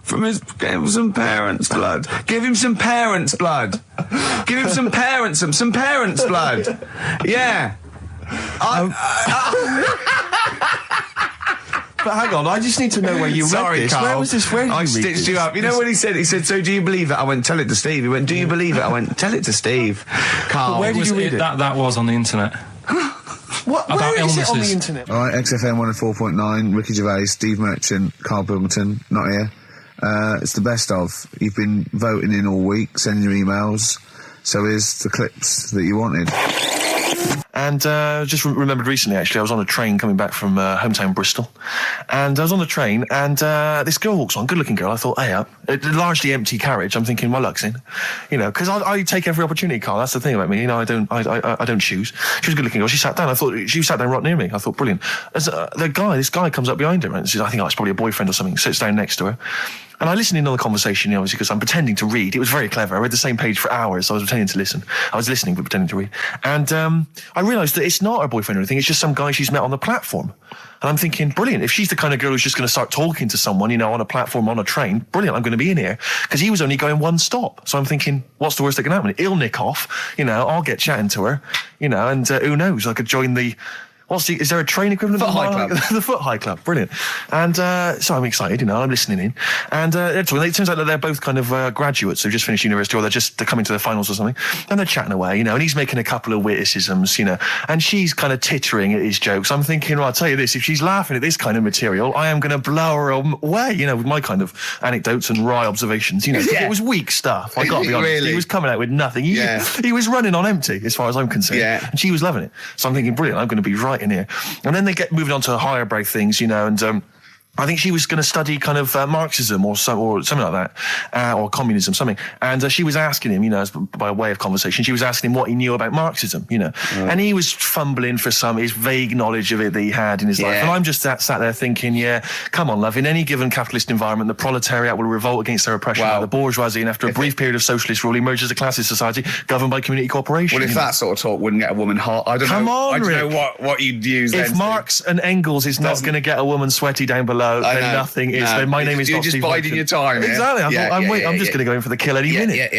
Give him some parents' blood. Give him some parents' blood. Give him some parents' blood. Yeah. But hang on, I just need to know where you read this. Carl. Where was this? Where did I you read stitched this? you up. You know what he said? He said, so do you believe it? I went, tell it to Steve. He went, do you believe it? I went, tell it to Steve. Carl. Where did you read it? That was on the internet. What? About Where is it on illnesses. the internet? All right, XFM 104.9, Ricky Gervais, Steve Merchant, Karl Pilkington, not here. It's the best of. You've been voting in all week, sending your emails. So here's the clips that you wanted. And just remembered recently, actually, I was on a train coming back from hometown Bristol, and I was on the train, and this girl walks on, good-looking girl. I thought, hey, a largely empty carriage. I'm thinking, my luck's in, because I take every opportunity, Carl. That's the thing about me, I don't choose. She was a good-looking girl. She sat down. I thought she sat down right near me. I thought, brilliant. As this guy comes up behind her, and says, I think it's probably a boyfriend or something. Sits down next to her. And I listened in on the conversation, obviously, because I'm pretending to read. It was very clever. I read the same page for hours, so I was pretending to listen. I was listening, but pretending to read. And I realised that it's not her boyfriend or anything. It's just some guy she's met on the platform. And I'm thinking, brilliant. If she's the kind of girl who's just going to start talking to someone, on a platform, on a train, brilliant, I'm going to be in here. Because he was only going one stop. So I'm thinking, what's the worst that can happen? He'll nick off, I'll get chatting to her, and who knows, I could join the... is there a train equivalent? Foot High Club. The Foot High Club, brilliant. And so I'm excited, I'm listening in. And it turns out that they're both kind of graduates who've just finished university, or they're coming to their finals or something. And they're chatting away, and he's making a couple of witticisms, and she's kind of tittering at his jokes. I'm thinking, well, I'll tell you this, if she's laughing at this kind of material, I am going to blow her away, with my kind of anecdotes and wry observations, Yeah. It was weak stuff, I got to be honest. Really? He was coming out with nothing. He was running on empty, as far as I'm concerned. Yeah. And she was loving it. So I'm thinking, brilliant, I'm going to be right in here. And then they get moving on to higher brow things, and I think she was going to study kind of Marxism or something like that, or communism, something. And she was asking him, as by way of conversation, she was asking him what he knew about Marxism, And he was fumbling for his vague knowledge of it that he had in his life. And I'm just sat there thinking, come on, love, in any given capitalist environment, the proletariat will revolt against their oppression by the bourgeoisie, and after a brief period of socialist rule, emerges a classist society governed by community cooperation. Well, if that sort of talk wouldn't get a woman hot, I don't know what you'd use then. If Marx and Engels is not going to get a woman sweaty down below, then nothing is. Then my name is You're not just Steve biding your time. Exactly. I'm just going to go in for the kill any minute.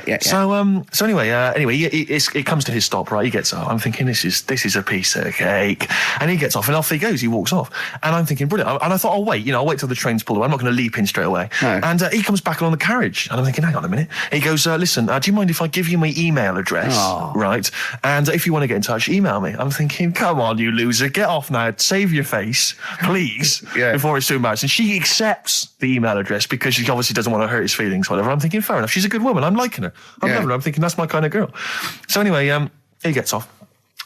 Yeah. So anyway, it comes to his stop. Right, he gets off. I'm thinking this is a piece of cake, and he gets off, and off he goes. He walks off, and I'm thinking brilliant. And I thought, I'll wait. I'll wait till the train's pulled away. I'm not going to leap in straight away. No. And he comes back along the carriage, and I'm thinking, hang on a minute. He goes, listen, do you mind if I give you my email address? Oh. Right, and if you want to get in touch, email me. I'm thinking, come on, you loser, get off now. Save your face, please, before it's too much. And she accepts the email address because she obviously doesn't want to hurt his feelings, whatever. I'm thinking, fair enough. She's a good woman. I'm liking her. I'm loving her. I'm thinking that's my kind of girl. So anyway, he gets off.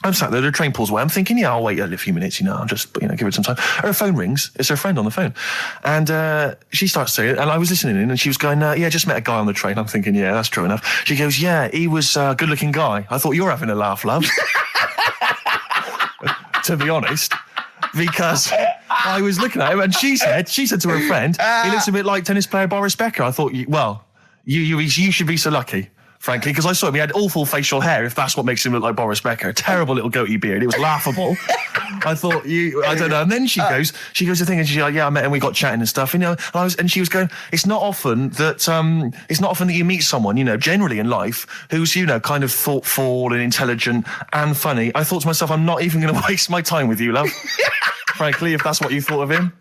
I'm sat there, the train pulls away. I'm thinking, I'll wait a few minutes, I'll just, give it some time. Her phone rings. It's her friend on the phone. And she starts saying it, and I was listening in, and she was going, just met a guy on the train. I'm thinking, that's true enough. She goes, he was a good-looking guy. I thought, you're having a laugh, love. To be honest. Because I was looking at him, and she said to her friend, he looks a bit like tennis player Boris Becker. I thought, you should be so lucky, frankly, because I saw him. He had awful facial hair, if that's what makes him look like Boris Becker. Terrible little goatee beard. It was laughable. I thought, I don't know. And then she goes to thing, and she's like, I met him, we got chatting and stuff, and she was going, it's not often that you meet someone, generally in life, who's, kind of thoughtful and intelligent and funny. I thought to myself, I'm not even going to waste my time with you, love. Frankly, if that's what you thought of him.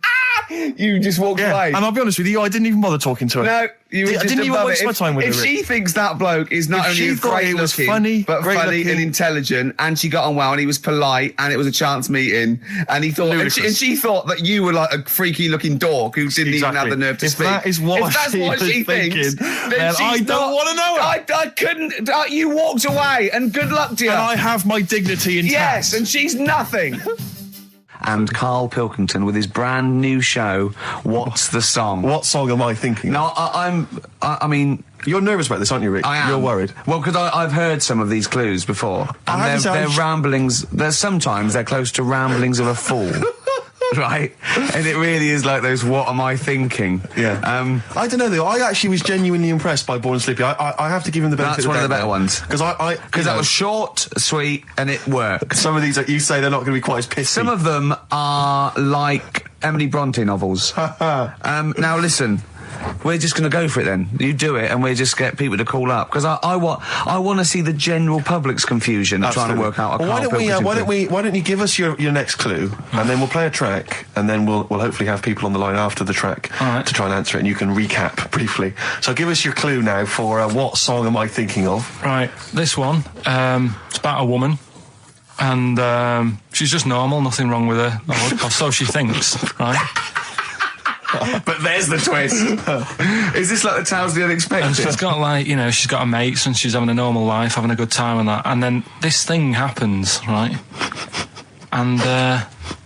You just walked away. And I'll be honest with you, I didn't even bother talking to her. No, I didn't even waste my time with her. If she thinks that bloke is not only great looking, but funny and intelligent, and she got on well, and he was polite, and it was a chance meeting, and he thought, and she thought that you were like a freaky looking dog who didn't even have the nerve to speak. If that's what she thinks, then I don't want to know it. I couldn't. You walked away, and good luck to you. And I have my dignity intact. Yes, and she's nothing. And Karl Pilkington with his brand new show, What's the Song? What song am I thinking? No, I mean... You're nervous about this, aren't you, Rick? I am. You're worried. Well, because I've heard some of these clues before. And they're ramblings... Sometimes they're close to ramblings of a fool. Right? And it really is like those, what am I thinking? Yeah. I don't know, though. I actually was genuinely impressed by Born Sleepy. I have to give him the benefit of the doubt. That's one of the better ones. Because that was short, sweet, and it worked. Some of these, you say, they're not going to be quite as pissy. Some of them are like Emily Bronte novels. Now, listen... We're just going to go for it then. You do it, and we just get people to call up because I want to see the general public's confusion of trying to work out. Why don't you give us your next clue, and then we'll play a track, and then we'll hopefully have people on the line after the track to try and answer it, and you can recap briefly. So give us your clue now for what song am I thinking of? Right, this one. It's about a woman. And she's just normal, nothing wrong with her, or so she thinks, right? But there's the twist. Is this like the Tales of the Unexpected? And she's got she's got her mates and she's having a normal life, having a good time and that. And then this thing happens, right? And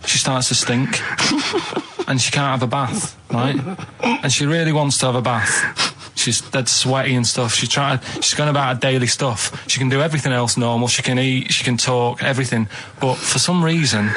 she starts to stink. And she can't have a bath, right? And she really wants to have a bath. She's dead sweaty and stuff. She's going about her daily stuff. She can do everything else normal. She can eat, she can talk, everything. But for some reason...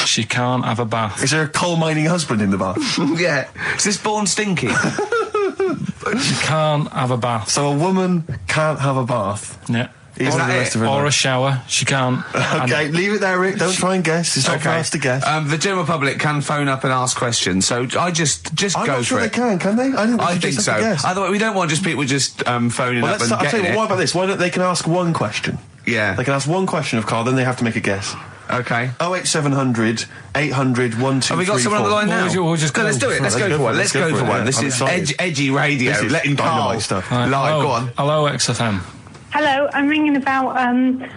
she can't have a bath. Is there a coal mining husband in the bath? Yeah. Is this Born Stinky? She can't have a bath. So a woman can't have a bath? Yeah. Or a shower. She can't. Okay, leave it there, Rick. Don't try and guess. It's not for us to guess. The general public can phone up and ask questions, so I just I'm go not for sure it. Can they? I think so. Otherwise, we don't want just people just phoning up and I'll tell you getting what about this? Why don't they can ask one question? Yeah. They can ask one question of Karl, then they have to make a guess. Okay. 08700 800 1234. Have we got someone on the line now? We'll just go. Let's do it. Let's go for one. Let's go for one. This is edgy radio. This is letting Karl stuff. live. Go on. Hello, XFM. Hello, I'm ringing about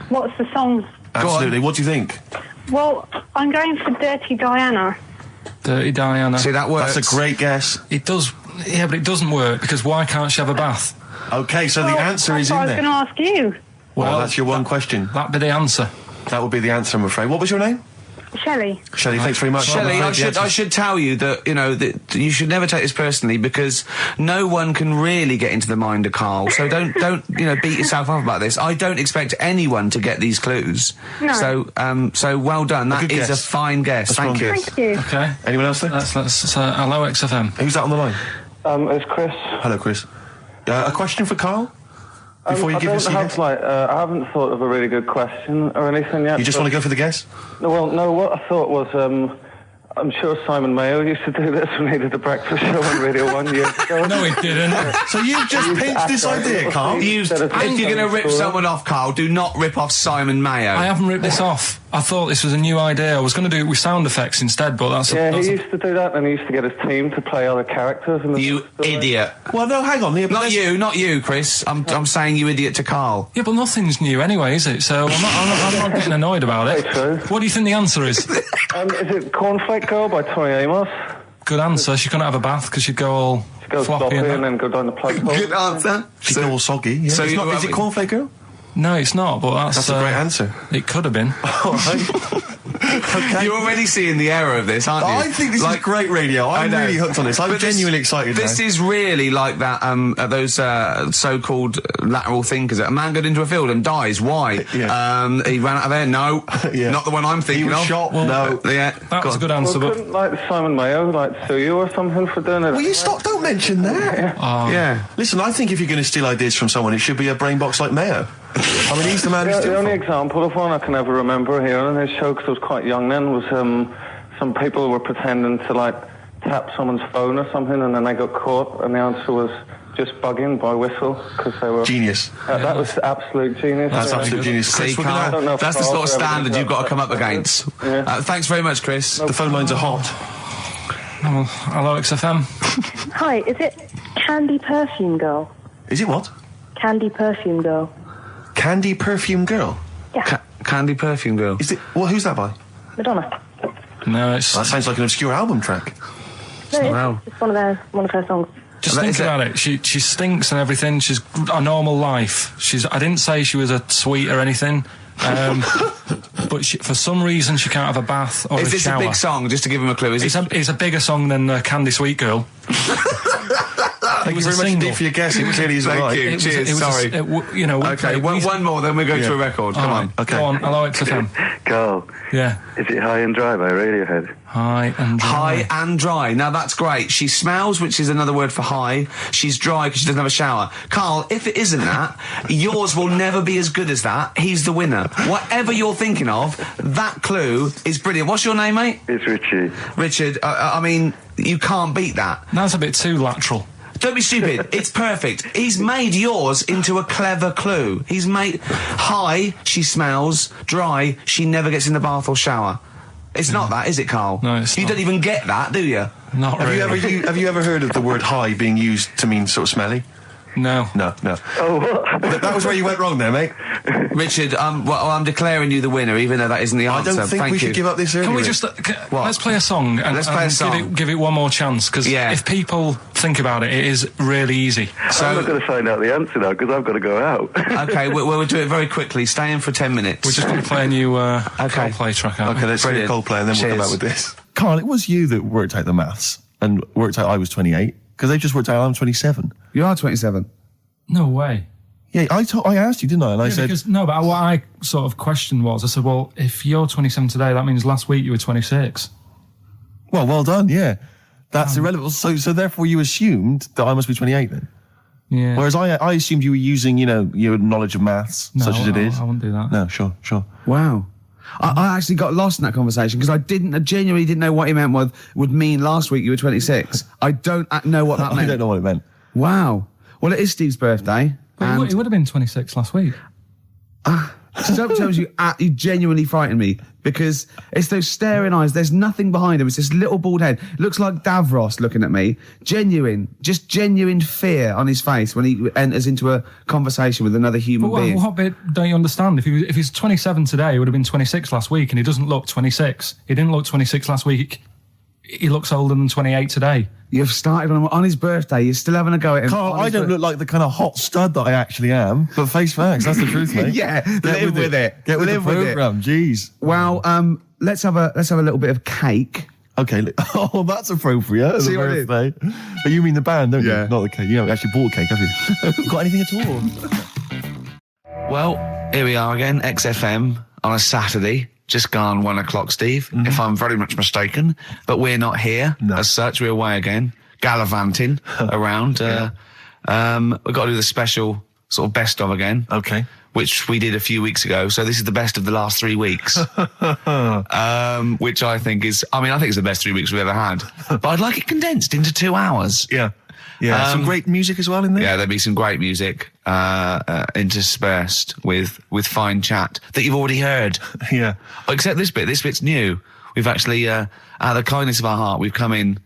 what's the song? Absolutely. What do you think? Well, I'm going for Dirty Diana. Dirty Diana. See, that works. That's a great guess. It does. Yeah, but it doesn't work because why can't she have a bath? Okay, so the answer is in there. I was going to ask you. Well, that's your one question. That'd be the answer. That would be the answer, I'm afraid. What was your name? Shelley. Shelley, thanks very much. Shelley, I should tell you that, that you should never take this personally, because no one can really get into the mind of Karl. So don't beat yourself up about this. I don't expect anyone to get these clues. No. So well done. That is a fine guess. Thank you. Thank you. Okay. Anyone else there? Let's hello XFM. Who's that on the line? It's Chris. Hello, Chris. A question for Karl? Before you give us your guess? I haven't thought of a really good question or anything yet. You just want to go for the guess? No, what I thought was, I'm sure Simon Mayo used to do this when he did the breakfast show on Radio 1 years ago. No, he didn't. So you've just pinched this idea, Karl? If you're going to rip someone off, Karl, do not rip off Simon Mayo. I haven't ripped this off. I thought this was a new idea. I was going to do it with sound effects instead, but that's... he used to do that, and he used to get his team to play other characters. In the You idiot. Well, no, hang on. Not you, Chris. I'm saying you idiot to Karl. Yeah, but nothing's new anyway, is it? So I'm not getting annoyed about it. True. What do you think the answer is? Is it Cornflake Girl by Tonny Amos? Good answer. She couldn't have a bath because she'd go all Go floppy sloppy and and then go down the plug hole. Good answer. She's all soggy. Yeah. So Is it Cornflake Girl? No, it's not, but That's a great answer. It could have been. All right. Okay. You're already seeing the error of this, aren't you? I think this is great radio. I'm I know. really hooked on this. I'm But genuinely excited This now. is really like that, those so-called lateral thinkers. A man got into a field and dies. Why? Yeah. He ran out of air. No, Yeah. not the one I'm thinking He was of. shot. No. Yeah, That was a good answer, Well, but... couldn't Simon Mayo sue you or something for doing it? Will you stop? Don't mention that. yeah. Listen, I think if you're going to steal ideas from someone, it should be a brain box like Mayo. I mean, he's the man who's The only doing it. example of one I can ever remember hearing on his show, because I was quite young then, was some people were pretending to tap someone's phone or something, and then they got caught, and the answer was just bugging by whistle, because they were... Genius. That was absolute genius. That's Yeah. absolute genius. See, Chris, we're Karl, don't know if that's the Karl's sort of ever standard gonna you've got to get come up that. against. Yeah. Thanks very much, Chris. the phone lines are hot. Well, hello, XFM. Hi, is it Candy Perfume Girl? Is it what? Candy Perfume Girl. Candy Perfume Girl? Yeah, Candy Perfume Girl. Is it? Well, who's that by? Madonna. No, it's... That sounds like an obscure album track. No, Wow. it's one of her songs. Just think about it. She stinks and everything. She's a normal life. I didn't say she was a sweet or anything. But for some reason she can't have a bath or Is a this shower. a big song? Just to give him a clue. It's a bigger song than Candy Sweet Girl. Thank you very much indeed for your guess. It clearly is Thank right. you. Cheers. Sorry. Okay, one more, then we go to a record. Come on. Okay. Go on. Hello, XFM. Carl, Yeah. is it High and Dry by Radiohead? High and dry. High and dry. Now that's great. She smells, which is another word for high. She's dry because she doesn't have a shower. Karl, if it isn't that, yours will never be as good as that. He's the winner. Whatever you're thinking of, that clue is brilliant. What's your name, mate? It's Richie. Richard. I mean, you can't beat that. That's a bit too lateral. Don't be stupid. It's perfect. He's made yours into a clever clue. He's made high, she smells, dry, she never gets in the bath or shower. It's not that, is it, Karl? No, it's You not. don't even get that, do you? Not Have really. you ever heard of the word high being used to mean sort of smelly? No. No. Oh, what? That was where you went wrong there, mate. Richard, I'm declaring you the winner, even though that isn't the I answer. don't think Thank we you. should give up this early. Can we Rick. just let's play a song and, Let's play a and song. give it one more chance, because if people think about it, it is really easy. I'm not going to find out the answer now because I've got to go out. Okay, we'll do it very quickly. Stay in for 10 minutes. We're just going to play a new Coldplay track out. Okay, let's hear Brilliant. Coldplay and then we'll come Cheers. back with this. Carl, it was you that worked out the maths and worked out I was 28 because they just worked out I'm 27. You are 27. No way. Yeah, I asked you, didn't I? And I said, But what I sort of questioned was, I said, well, if you're 27 today, that means last week you were 26. well done, yeah. That's irrelevant. So therefore you assumed that I must be 28 then. Yeah. Whereas I assumed you were using, your knowledge of maths, such as it is. I wouldn't do that. No, sure. Wow. I actually got lost in that conversation because I genuinely didn't know what he meant would mean last week you were 26. I don't know what that meant. I don't know what it meant. Wow. Well, it is Steve's birthday. But he would have been 26 last week. Sometimes you genuinely frighten me because it's those staring eyes. There's nothing behind him. It's this little bald head. Looks like Davros looking at me. Genuine fear on his face when he enters into a conversation with another human But being. what bit don't you understand? If he's 27 today, he would have been 26 last week, and he doesn't look 26. He didn't look 26 last week. He looks older than 28 today. You've started on his birthday. You're still having a go at him. Carl, I don't look like the kind of hot stud that I actually am, but face facts, that's the truth, mate. Yeah, live with it. Get with Live the with it. programme, jeez. Well, let's have a little bit of cake. Okay. Oh, that's appropriate. See what I did? Birthday. But you mean the band, don't Yeah. you? Not the cake. You haven't actually bought cake, have you? Got anything at all? Well, here we are again, XFM on a Saturday. Just gone 1 o'clock, Steve, if I'm very much mistaken. But we're not here as such. We're away again, gallivanting around. We've got to do the special sort of best of again. Okay. Which we did a few weeks ago. So this is the best of the last 3 weeks. Which I think is, I think it's the best 3 weeks we've ever had. But I'd like it condensed into 2 hours. Yeah. Yeah. Some great music as well in there. Yeah, there'll be some great music interspersed with fine chat that you've already heard. Yeah. Except this bit. This bit's new. We've actually, out of the kindness of our heart, we've come in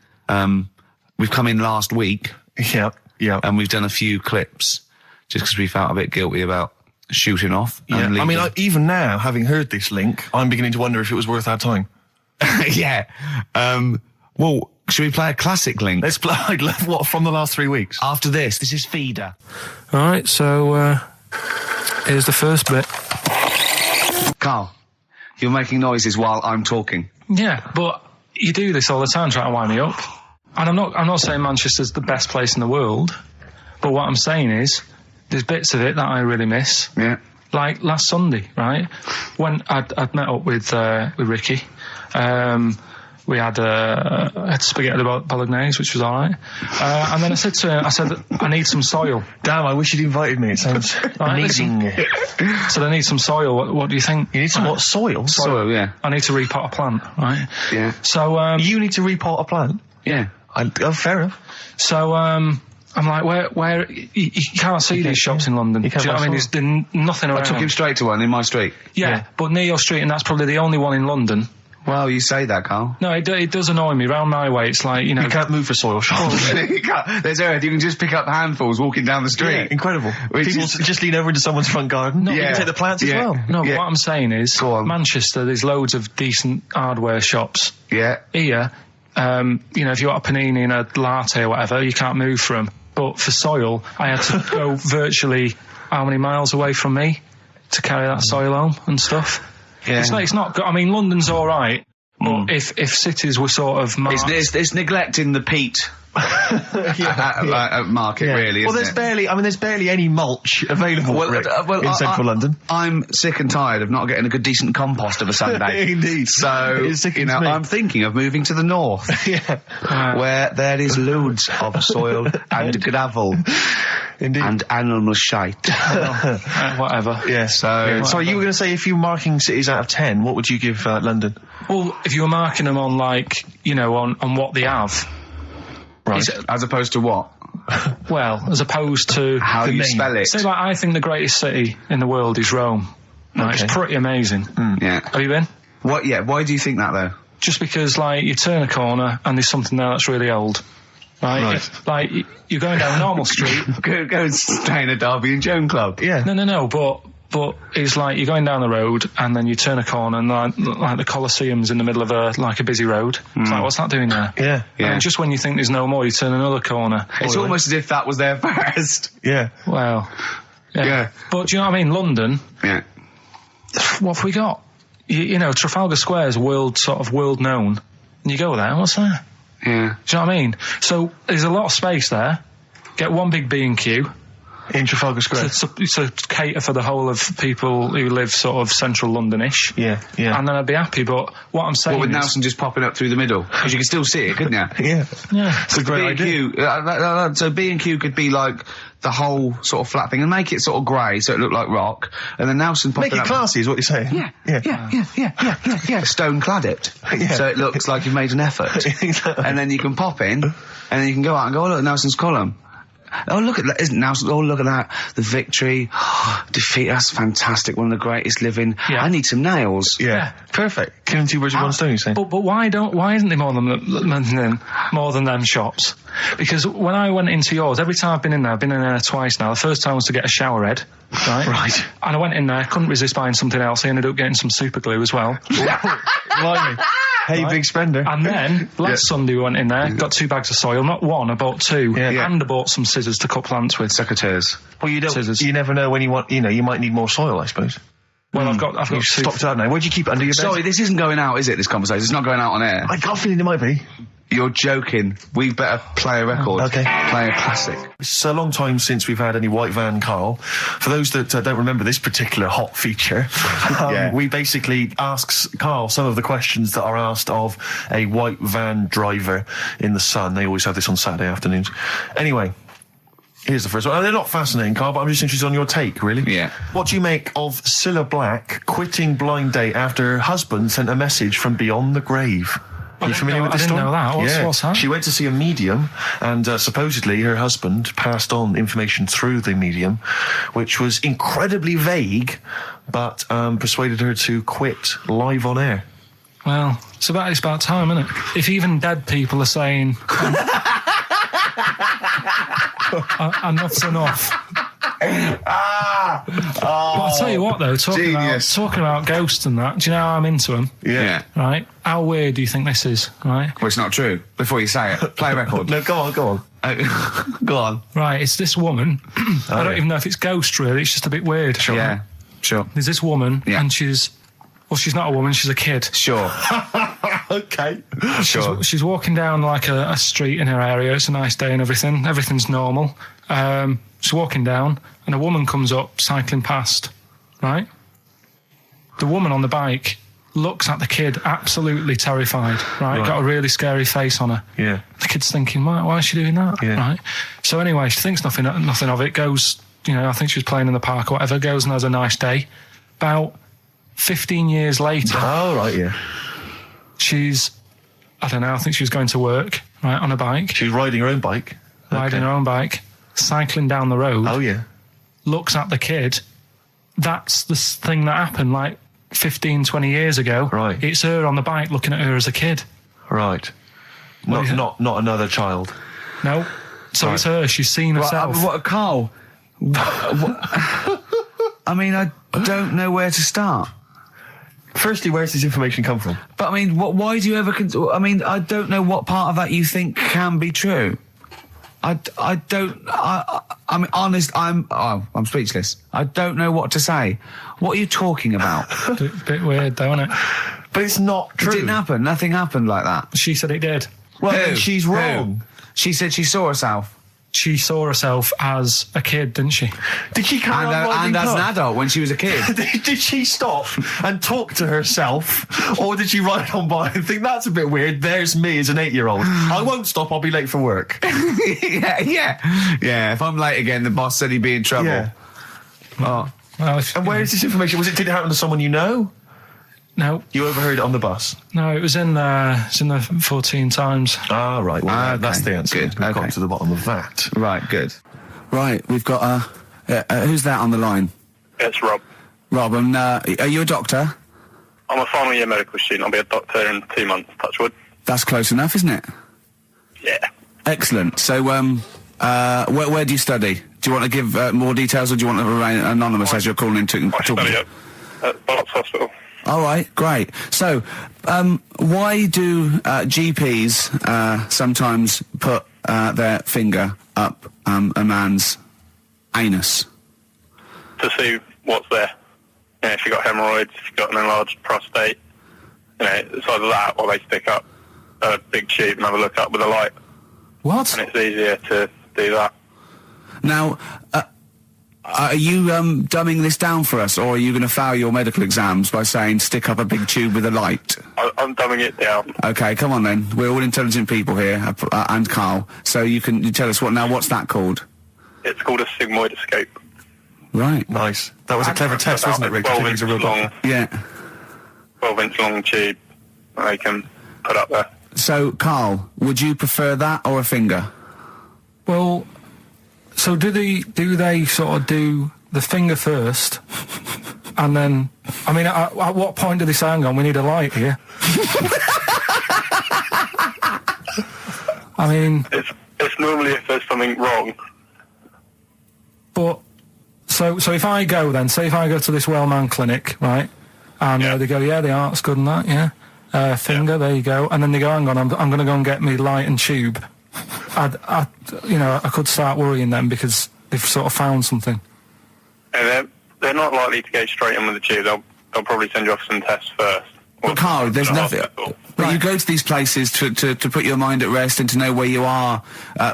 last week. Yeah. Yeah. And we've done a few clips just because we felt a bit guilty about shooting off. Yeah. And leaving. Even now, having heard this link, I'm beginning to wonder if it was worth our time. Yeah. Well, should we play a classic link? Let's play, what, from the last 3 weeks? After this is Feeder. All right, so here's the first bit. Carl, you're making noises while I'm talking. Yeah, but you do this all the time trying to wind me up. And I'm not saying Manchester's the best place in the world, but what I'm saying is there's bits of it that I really miss. Yeah. Like last Sunday, right? When I'd met up with Ricky. We had spaghetti bolognese, which was all right. And then I said to him, I need some soil. Damn, I wish you'd invited me. It sounds amazing. So I need some soil. What do you think? You need some what? Soil? Soil, yeah. I need to repot a plant, right? Yeah. So you need to repot a plant? Yeah. Fair enough. So I'm like, where you can't see these shops in London. You can't. Do you know what I mean? There's nothing around. I took him straight to one in my street. Yeah, but near your street, and that's probably the only one in London. Well, you say that, Carl. No, it does annoy me. Round my way, it's like, you know... You can't move for soil shops. You can't. There's earth. You can just pick up handfuls walking down the street. Yeah, incredible. People just lean over into someone's front garden. No, you can take the plants as well. No, but what I'm saying is, Go on. Manchester, there's loads of decent hardware shops. Yeah. Here, if you want a panini and a latte or whatever, you can't move for them. But for soil, I had to go virtually how many miles away from me to carry that soil home and stuff. Yeah. It's not good. I mean, London's all right, but if cities were sort of marked... It's neglecting the peat market, really. Well, isn't there's barely any mulch available in central London. I'm sick and tired of not getting a good decent compost of a Sunday. Indeed. So I'm thinking of moving to the north, where there is loads of soil and gravel. Indeed. And animal shite. whatever. Yeah. So you were going to say, if you were marking cities out of 10, what would you give London? Well, if you were marking them on, like, on what they have. Right. As opposed to what? Well, as opposed to... How you spell it. Say, like, I think the greatest city in the world is Rome. Right? Okay. It's pretty amazing. Yeah. Have you been? What? Yeah. Why do you think that, though? Just because, like, you turn a corner and there's something there that's really old. Right? Like, you're going down a normal street. Go and stay in a Derby and Joan club. Yeah. No, but it's like you're going down the road and then you turn a corner and like the Colosseum's in the middle of a busy road. It's like, what's that doing there? Yeah. And just when you think there's no more, you turn another corner. It's almost as if that was there first. Yeah. Well, yeah. But do you know what I mean? London. Yeah. What have we got? You know, Trafalgar Square is world known. And you go there, what's there? Yeah. Do you know what I mean? So there's a lot of space there. Get one big B&Q. In Trafalgar Square. To cater for the whole of people who live sort of central Londonish. Yeah. And then I'd be happy, but what I'm saying with is... Nelson just popping up through the middle? Because you can still see it, couldn't you? Yeah. It's a great idea. So B&Q could be like the whole sort of flat thing and make it sort of grey so it looked like rock, and then Nelson popping up... Make it classy is what you're saying. Yeah. Stone clad it. Yeah. So it looks like you've made an effort. Exactly. And then you can pop in, and then you can go out and go, oh, look, Nelson's column. Oh, look at that. Isn't Nelson? Oh, look at that. The victory. Defeat. That's fantastic. One of the greatest living. Yeah. I need some nails. Yeah. Perfect. Killing two birds with one stone, you say? But why isn't there more than them shops? Because when I went into yours, every time I've been in there twice now. The first time was to get a shower head. Right. Right. And I went in there, couldn't resist buying something else. I ended up getting some super glue as well. Blimey. Hey, big spender. And then, last Sunday we went in there, got 2 bags of soil, not one, I bought 2. Yeah. And I bought some scissors to cut plants with. Secateurs. Well, Scissors. you never know when you want, you might need more soil, I suppose. Well, I've got You've two. stopped out now. Where'd you keep it under your bed? Sorry, this isn't going out, is it, this conversation? It's not going out on air. I got a feeling it might be. You're joking. We better play a record. Okay. Play a classic. It's a long time since we've had any white van, Carl. For those that don't remember this particular hot feature, we basically ask Carl some of the questions that are asked of a white van driver in the Sun. They always have this on Saturday afternoons. Anyway, here's the first one. They're not fascinating, Carl, but I'm just interested on your take, really. Yeah. What do you make of Cilla Black quitting Blind Date after her husband sent a message from beyond the grave? Are you familiar with this story? I didn't know that. What's that? She went to see a medium, and supposedly her husband passed on information through the medium, which was incredibly vague, but persuaded her to quit live on air. Well, it's about time, isn't it? If even dead people are saying enough's enough. But I'll tell you what, though, talking about ghosts and that, do you know how I'm into them? Yeah. Right? How weird do you think this is, right? Well, it's not true. Before you say it, play a record. No, go on. Go on. Right, it's this woman. I don't even know if it's ghost, really. It's just a bit weird. Sure. Yeah, sure. There's this woman, and she's not a woman, she's a kid. Sure. Okay. Sure. She's walking down like a street in her area. It's a nice day and everything. Everything's normal. She's walking down, and a woman comes up, cycling past, right? The woman on the bike looks at the kid, absolutely terrified, right? Got a really scary face on her. Yeah. The kid's thinking, why is she doing that, right? So anyway, she thinks nothing of it, goes, I think she was playing in the park or whatever, goes and has a nice day. About 15 years later... Oh, right, yeah. She's, I don't know, I think she was going to work, right, on a bike. She was riding her own bike. Riding her own bike. Cycling down the road. Oh, yeah. Looks at the kid. That's the thing that happened like 15, 20 years ago. Right. It's her on the bike looking at her as a kid. Right. Not another child. No. So it's her. She's seen herself. What, Carl? I mean, I don't know where to start. Firstly, where's this information come from? But I mean, why do you ever... I mean, I don't know what part of that you think can be true. I'm honest, I'm speechless. I don't know what to say. What are you talking about? Bit weird, though, isn't it? But it's not true. It didn't happen. Nothing happened like that. She said it did. Well, then she's wrong. She said she saw herself. She saw herself as a kid, didn't she? Did she carry on riding and as club? an adult when she was a kid. Did she stop and talk to herself, or did she ride on by and think that's a bit weird? There's me as an 8-year-old. I won't stop. I'll be late for work. Yeah. If I'm late again, the boss said he'd be in trouble. Yeah. Oh. Well, And where is this information? Did it happen to someone you know? No. You overheard it on the bus? No, it was in the 14 Times. Ah, right. Well, that's the answer. Good. We've got to the bottom of that. Right, good. Right, we've got who's that on the line? It's Rob. Rob, and are you a doctor? I'm a final year medical student. I'll be a doctor in 2 months, touch wood. That's close enough, isn't it? Yeah. Excellent. So, where do you study? Do you want to give more details, or do you want to remain anonymous as you're calling in to I study at Barts Hospital. All right, great. So, why do GPs sometimes put their finger up a man's anus? To see what's there. If you've got hemorrhoids, if you've got an enlarged prostate, it's either that or they stick up a big tube and have a look up with a light. What? And it's easier to do that. Now, are you dumbing this down for us, or are you going to fail your medical exams by saying stick up a big tube with a light? I'm dumbing it down. Okay, come on then. We're all intelligent people here, and Carl. So you tell us what's that called? It's called a sigmoidoscope. Right. Nice. That was a clever test, wasn't it, Rick? 12-inch long. Yeah. 12-inch long tube they can put up there. So, Carl, would you prefer that or a finger? Well, so do they sort of do the finger first, and then, I mean, at what point do they say, hang on, we need a light here? I mean... It's normally if there's something wrong. But, so if I go then, say if I go to this well-known clinic, right, and they go, yeah, the art's good and that, yeah, finger, there you go, and then they go, hang on, I'm going to go and get me light and tube. I could start worrying then because they've sort of found something. And then they're not likely to go straight in with the tube. They'll probably send you off some tests first. But Carl, there's nothing. Hospital. But you go to these places to put your mind at rest and to know where you are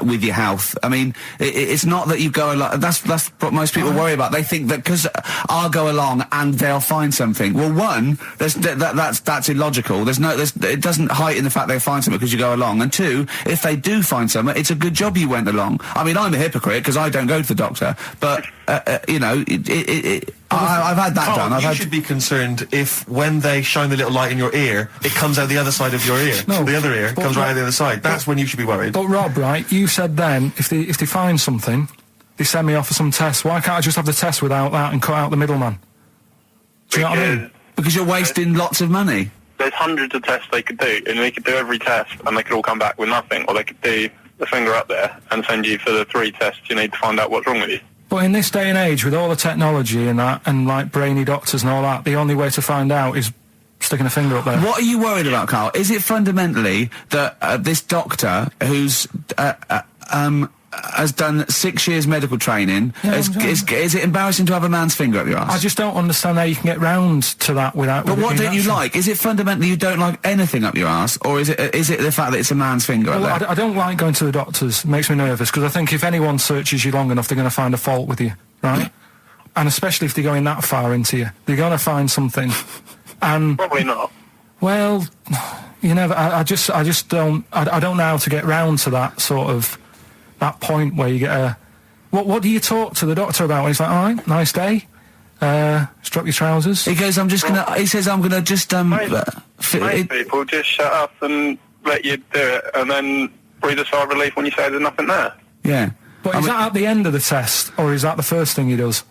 with your health. I mean, it's not that you go along. That's what most people worry about. They think that because I'll go along and they'll find something. Well, one, that's illogical. It doesn't heighten the fact they'll find something because you go along. And two, if they do find something, it's a good job you went along. I mean, I'm a hypocrite because I don't go to the doctor, but you know, I've had that Carl, done. you should be concerned if when they shine the little light in your ear, it comes out the other side of your ear. No, the other ear comes right out the other side. That's when you should be worried. But Rob, right, you said then, if they find something, they send me off for some tests. Why can't I just have the test without that and cut out the middleman? Do you know what I mean? Because you're wasting lots of money. There's hundreds of tests they could do, and they could do every test, and they could all come back with nothing, or they could do the finger up there and send you for the 3 tests you need to find out what's wrong with you. But in this day and age, with all the technology and that, and like brainy doctors and all that, the only way to find out is sticking a finger up there. What are you worried about, Carl? Is it fundamentally that this doctor who's has done 6 years medical training, is it embarrassing to have a man's finger up your ass? I just don't understand how you can get round to that without... But what don't you like? Is it fundamentally you don't like anything up your ass, or is it the fact that it's a man's finger up there? I don't like going to the doctors. It makes me nervous, because I think if anyone searches you long enough, they're going to find a fault with you, right? And especially if they're going that far into you. They're going to find something. And probably not. Well, you never... I just don't... I don't know how to get round to that sort of... that point where you get a... What do you talk to the doctor about when he's like, all right, nice day, strap your trousers? He goes, I'm gonna just, Most people just shut up and let you do it, and then breathe a sigh of relief when you say there's nothing there. Yeah. But is that at the end of the test, or is that the first thing he does?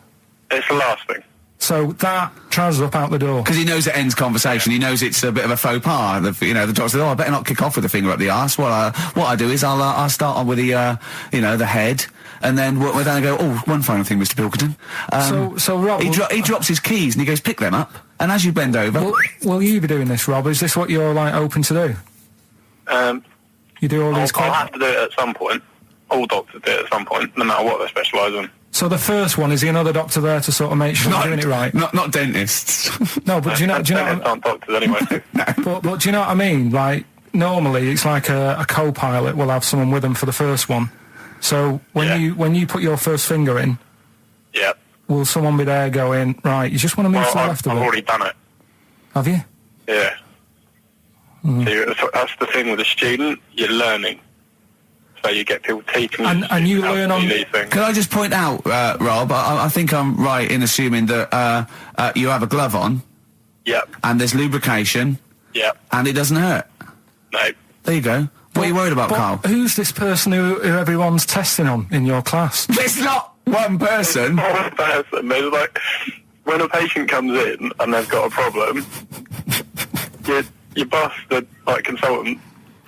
It's the last thing. So that trousers up out the door. Because he knows it ends conversation. He knows it's a bit of a faux pas. The doctor says, "Oh, I better not kick off with the finger up the arse." Well, what I do is I'll start on with the the head, and then then I go, "Oh, one final thing, Mr. Pilkington." So Rob, he drops his keys and he goes, "Pick them up." And as you bend over, will you be doing this, Rob? Is this what you're like open to do? You do all these. I'll have to do it at some point. All doctors do it at some point, no matter what they specialise in. So the first one, is he another doctor there to sort of make sure you're doing it right? Not dentists. No, but do you know? Aren't doctors anyway. But do you know what I mean? Like normally, it's like a co-pilot will have someone with them for the first one. So when you put your first finger in, will someone be there going, right? You just want to move to the left of it? I've already done it. Have you? Yeah. So that's the thing with a student. You're learning. So you get people teaching you. And you learn on... these things. Can I just point out, Rob, I think I'm right in assuming that you have a glove on. Yep. And there's lubrication. Yep. And it doesn't hurt. No. There you go. What are you worried about, Carl? Who's this person who everyone's testing on in your class? It's not one person. One person. There's like, when a patient comes in and they've got a problem, your boss, the consultant,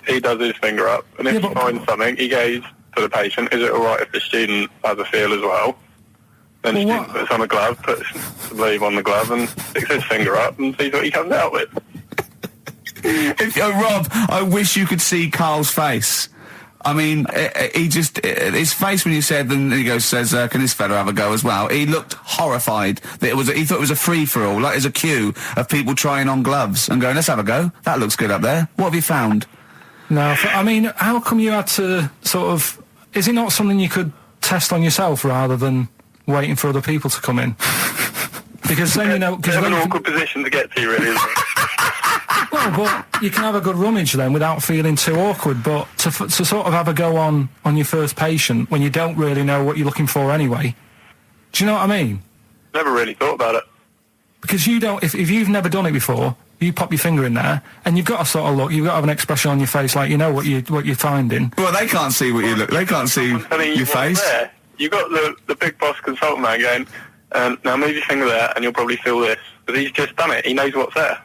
he does his finger up, and if he finds something, he goes to the patient, is it alright if the student has a feel as well? Then the student puts on a glove, puts the sleeve on the glove, and sticks his finger up and sees what he comes out with. Rob, I wish you could see Carl's face. I mean, his face when you said, and he says, can this fella have a go as well? He looked horrified. That he thought it was a free-for-all, like there's a queue of people trying on gloves and going, let's have a go. That looks good up there. What have you found? No, I mean, how come you had to sort of... Is it not something you could test on yourself rather than waiting for other people to come in? Because then, you know... It's an awkward position to get to, really, isn't it? Well, but you can have a good rummage then without feeling too awkward, but to sort of have a go on your first patient when you don't really know what you're looking for anyway. Do you know what I mean? Never really thought about it. Because you don't... If you've never done it before... You pop your finger in there, and you've got to sort of look. You've got to have an expression on your face, like you know what you're finding. Well, they can't see what you look. They can't see your face. There. You got the big boss consultant man going. Now move your finger there, and you'll probably feel this. Because he's just done it. He knows what's there.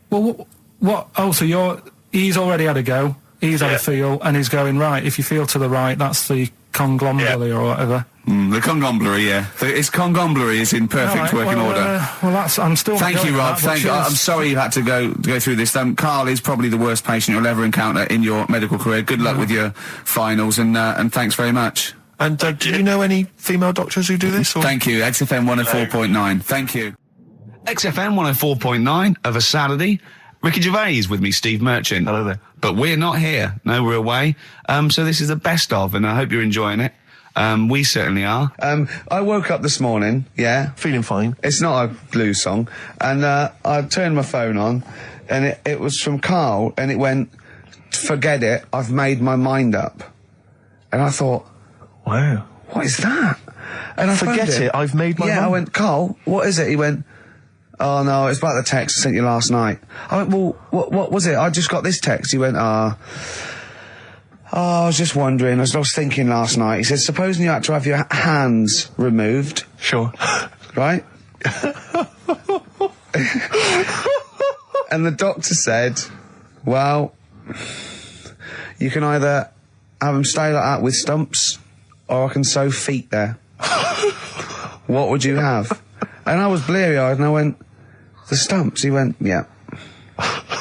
Well, what? Oh, so he's already had a go. He's had a feel, and he's going right. If you feel to the right, that's the conglomerate or whatever. The conglomerate, yeah. Its conglomerate is in perfect working order. I'm still... Thank you, Rob. I'm sorry you had to go through this. Carl is probably the worst patient you'll ever encounter in your medical career. Good luck with your finals, and thanks very much. And do you know any female doctors who do this? Or? Thank you, XFM 104.9. Thank you. XFM 104.9 of a Saturday. Ricky Gervais with me, Steve Merchant. Hello there. But we're not here. No, we're away. So this is the best of, and I hope you're enjoying it. We certainly are. I woke up this morning, yeah. Feeling fine. It's not a blues song. And I turned my phone on, and it was from Karl, and it went, "Forget it, I've made my mind up." And I thought, wow, what is that? And I forget phoned it, I've made my mind. Yeah, I went, "Karl, what is it?" He went, "Oh no, it's about the text I sent you last night." I went, "Well, what was it? I just got this text." He went, I was just wondering, I was thinking last night. He said, supposing you had to have your hands removed. Sure. Right? And the doctor said, well, you can either have them stay like that with stumps, or I can sew feet there. What would you have? And I was bleary-eyed, and I went, the stumps? He went, yeah.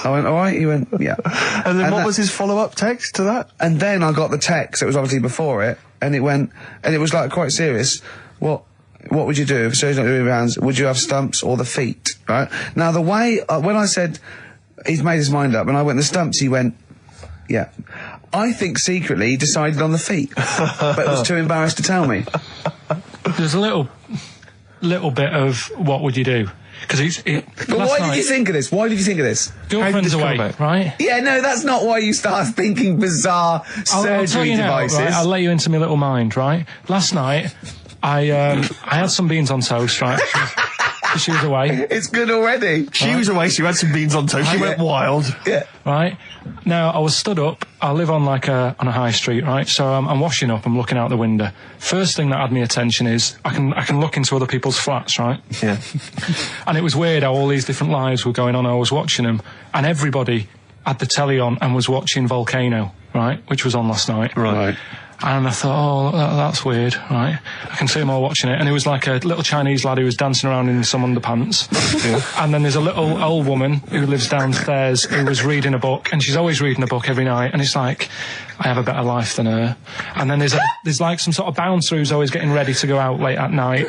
I went, all right? He went, yeah. And then what was his follow-up text to that? And then I got the text, it was obviously before it, and it went, and it was like quite serious. What would you do if surgeon not doing your hands? Would you have stumps or the feet? Right? Now the way, when I said he's made his mind up, and I went the stumps, he went, yeah. I think secretly he decided on the feet, but was too embarrassed to tell me. There's a little bit of what would you do? Because But why did you think of this? Why did you think of this? Girlfriend's away, right? Yeah, no, that's not why you start thinking bizarre surgery devices. Right? I'll let you into my little mind, right? Last night, I had some beans on toast, right? She was away. It's good already. She was away, she had some beans on toast, she went wild. Yeah. Right? Now, I was stood up, I live on on a high street, right? So I'm washing up, I'm looking out the window. First thing that had my attention is, I can look into other people's flats, right? Yeah. And it was weird how all these different lives were going on, I was watching them, and everybody had the telly on and was watching Volcano, right? Which was on last night. Right. And I thought, that's weird, right? I can see them all watching it. And it was like a little Chinese lad who was dancing around in some underpants. Yeah. And then there's a little old woman who lives downstairs who was reading a book, and she's always reading a book every night. And it's like, I have a better life than her. And then there's like some sort of bouncer who's always getting ready to go out late at night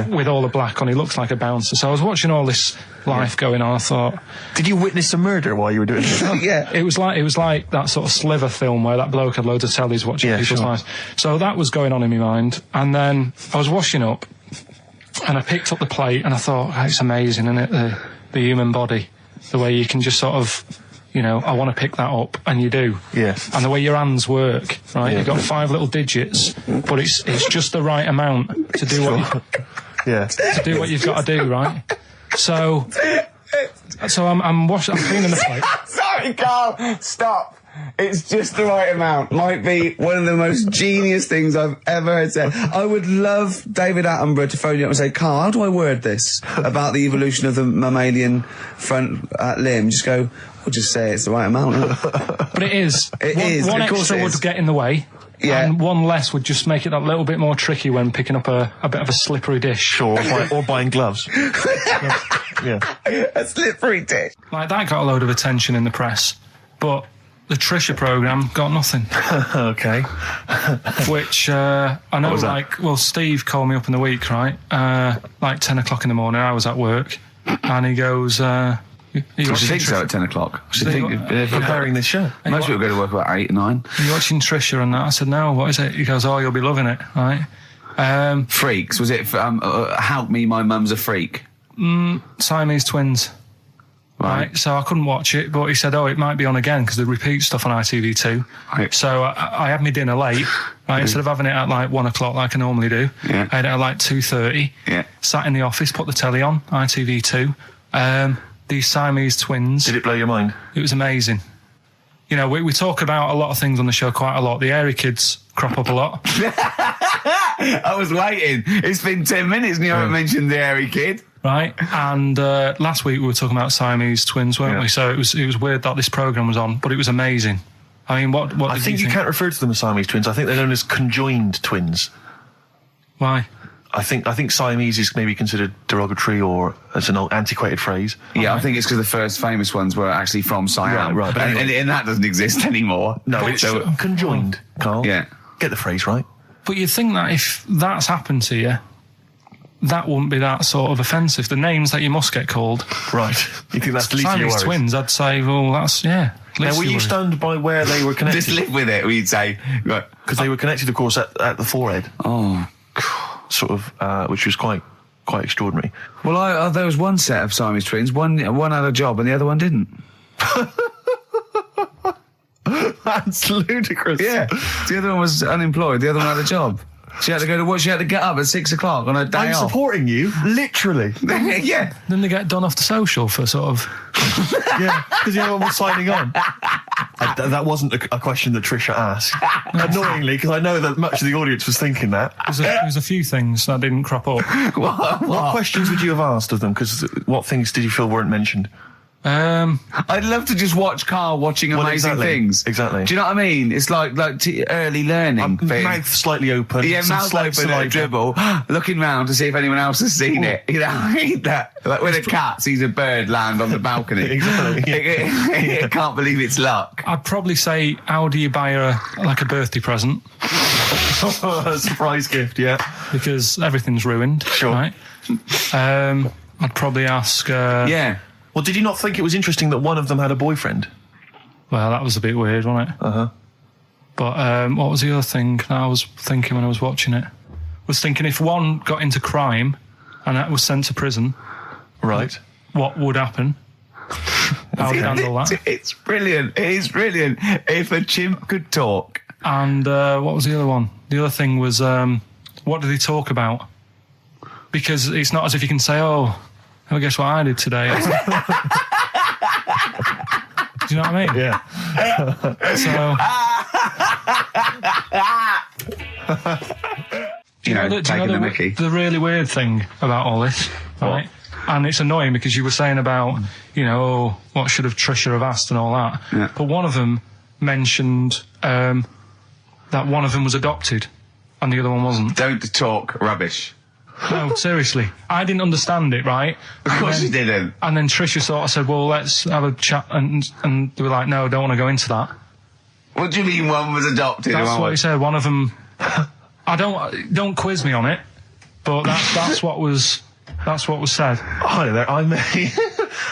with all the black on. He looks like a bouncer. So I was watching all this life going on. I thought, did you witness a murder while you were doing this? Yeah. It was like that sort of Sliver film where that bloke had loads of tellies watching people's lives. So that was going on in my mind. And then I was washing up, and I picked up the plate, and I thought, it's amazing, isn't it? The human body, the way you can just sort of, I want to pick that up, and you do. Yeah. And the way your hands work, right? You've got 5 little digits, but it's just the right amount to do to do what you've got to do, right? So I'm cleaning the plate. Sorry, Karl, stop. It's just the right amount. Might be one of the most genius things I've ever heard said. I would love David Attenborough to phone you up and say, Karl, how do I word this about the evolution of the mammalian front limb? Just go, we'll just say it's the right amount. But it is. One extra would get in the way. Yeah. And one less would just make it that little bit more tricky when picking up a bit of a slippery dish. Or buying gloves. Yeah. A slippery dish. Like, that got a load of attention in the press. But the Trisha programme got nothing. Okay. Which, I know, Steve called me up in the week, right? Like 10 o'clock in the morning, I was at work. And he goes, You think so at 10 o'clock? Preparing this show. Most people go to work about 8 or 9. Are you watching Trisha and that? I said, no, what is it? He goes, you'll be loving it, right? Freaks, was it Help Me, My Mum's a Freak? Siamese twins. Right. So I couldn't watch it, but he said, it might be on again because they repeat stuff on ITV2. Right. So I had my dinner late, right? Instead of having it at like 1 o'clock like I normally do, I had it at like 2:30. Yeah. Sat in the office, put the telly on, ITV2. These Siamese twins. Did it blow your mind? It was amazing. We talk about a lot of things on the show quite a lot. The Airy kids crop up a lot. I was waiting. It's been 10 minutes and you haven't mentioned the Airy kid. Right, and last week we were talking about Siamese twins, weren't we? So it was weird that this programme was on, but it was amazing. I mean, what I think you can't refer to them as Siamese twins. I think they're known as conjoined twins. Why? I think Siamese is maybe considered derogatory or as an old antiquated phrase. Yeah, I think it's because the first famous ones were actually from Siam. Right. But and that doesn't exist anymore. No, it's conjoined, Karl. Yeah. Get the phrase right. But you'd think that if that's happened to you, that wouldn't be that sort of offensive. The names that you must get called. Right. You think that's the least of your Siamese worries? twins, I'd say, well, that's, yeah. Now, were you stunned by where they were connected? Just live with it, we'd say. Right. Because they were connected, of course, at the forehead. Oh. Sort of, which was quite extraordinary. Well, there was one set of Siamese twins. One had a job and the other one didn't. That's ludicrous. Yeah. The other one was unemployed. The other one had a job. She had to go to work. She had to get up at 6 o'clock on her day I'm off. supporting you, literally. Yeah. Then they get done off the social for sort of... Yeah, because the other one was signing on. That wasn't a question that Trisha asked. Annoyingly, because I know that much of the audience was thinking that. There's a few things that didn't crop up. What questions would you have asked of them? Because what things did you feel weren't mentioned? I'd love to just watch Karl watching amazing things. Exactly. Do you know what I mean? It's like early learning thing. Mouth slightly open. Yeah, mouth open at a dribble, looking round to see if anyone else has seen it. You know, I mean that. Like when a cat sees a bird land on the balcony. Exactly. It can't believe it's luck. I'd probably say, how do you buy her a birthday present? A surprise gift, yeah. Because everything's ruined. Sure. Right? I'd probably ask... Yeah. Well, did you not think it was interesting that one of them had a boyfriend? Well, that was a bit weird, wasn't it? Uh-huh. But what was the other thing that I was thinking when I was watching it? I was thinking if one got into crime and that was sent to prison... Right. What would happen? How would you handle that? It's brilliant. It is brilliant. If a chimp could talk. And what was the other one? The other thing was, what did he talk about? Because it's not as if you can say, oh, guess what I did today? Do you know what I mean? Yeah. The really weird thing about all this, right? And it's annoying because you were saying about, what should have Trisha have asked and all that. Yeah. But one of them mentioned that one of them was adopted and the other one wasn't. Don't talk rubbish. No, seriously. I didn't understand it, right? Of course you didn't. And then Trisha sort of said, well, let's have a chat. And they were like, no, I don't want to go into that. What do you mean one was adopted? That's what he said. One of them... don't quiz me on it, but that's what was said. Hello there,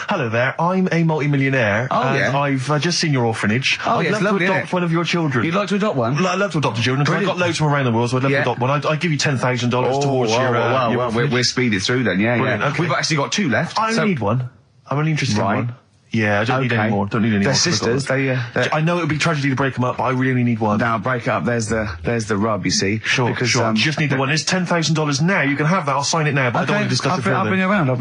Hello there, I'm a multi-millionaire. And I've just seen your orphanage. I'd love to adopt one of your children. You'd like to adopt one? I'd love to adopt a children, because I've got loads from around the world, so I'd love to adopt one. I'd give you $10,000 towards your orphanage. We'll speed it through then, yeah. Okay. We've actually got 2 left. I only need one. I'm only interested in one. Yeah, I don't need any more. Don't need any They're more. sisters. I know it would be tragedy to break them up, but I really only need one. Now break it up. There's the rub. You see. Sure. Because, you just need the one. It's $10,000 now. You can have that. I'll sign it now. But I don't want to discuss it further. I'll bring you around.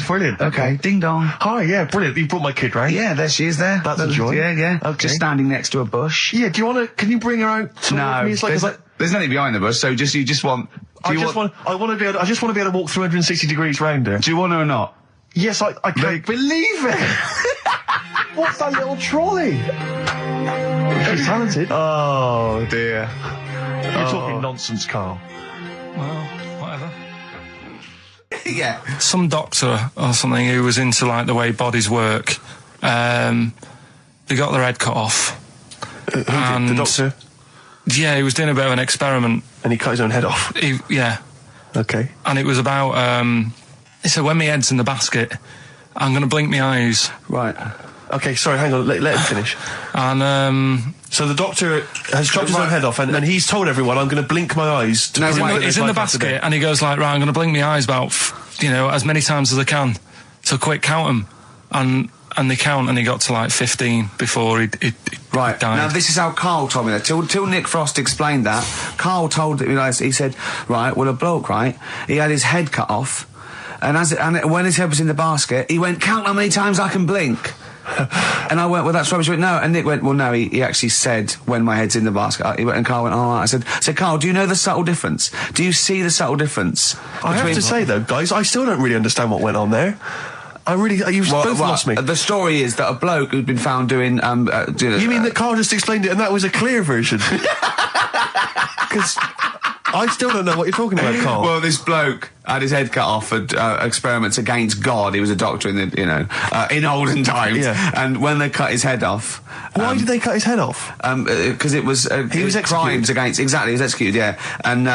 Brilliant. Okay. Ding dong. Hi. Yeah. Brilliant. You brought my kid, right? Yeah. There she is. There. That's a joy. Yeah. Okay. Just standing next to a bush. Yeah. Do you want to? Can you bring her out? No. Me? There's nothing behind the bush. So you just want. I just want to be able to walk 360 degrees round her. Do you want her or not? Yes. I can't believe it. What's that little trolley? She's talented. Oh, dear. You're talking nonsense, Karl. Well, whatever. Yeah. Some doctor or something who was into, the way bodies work, they got their head cut off. The doctor? Yeah, he was doing a bit of an experiment. And he cut his own head off? Yeah. Okay. And it was about, he said, when my head's in the basket, I'm going to blink my eyes. Right. Okay, sorry, hang on, let him finish. And, so the doctor has chopped his own head off, and he's told everyone, I'm going to blink my eyes to prove that he's in the basket, and he goes right, I'm going to blink my eyes about, as many times as I can. So quick, count them. And they count, and he got to 15 before he died. Now this is how Karl told me that. Till Nick Frost explained that, Karl told me, he said, right, well, a bloke, right, he had his head cut off, and when his head was in the basket, he went, count how many times I can blink. And I went, well, that's rubbish. He went, no. And Nick went, well, no, he actually said, when my head's in the basket. He went, and Karl went, all right. I said, Karl, do you know the subtle difference? Do you see the subtle difference? I have to say, though, guys, I still don't really understand what went on there. You've both lost me. The story is that a bloke who'd been found doing... You mean that Karl just explained it and that was a clear version? Because I still don't know what you're talking about, Carl. Well, this bloke had his head cut off for experiments against God. He was a doctor in the, in olden times. Yeah. And when they cut his head off, why did they cut his head off? Because it was he was executed. Crimes against he was executed. Yeah, and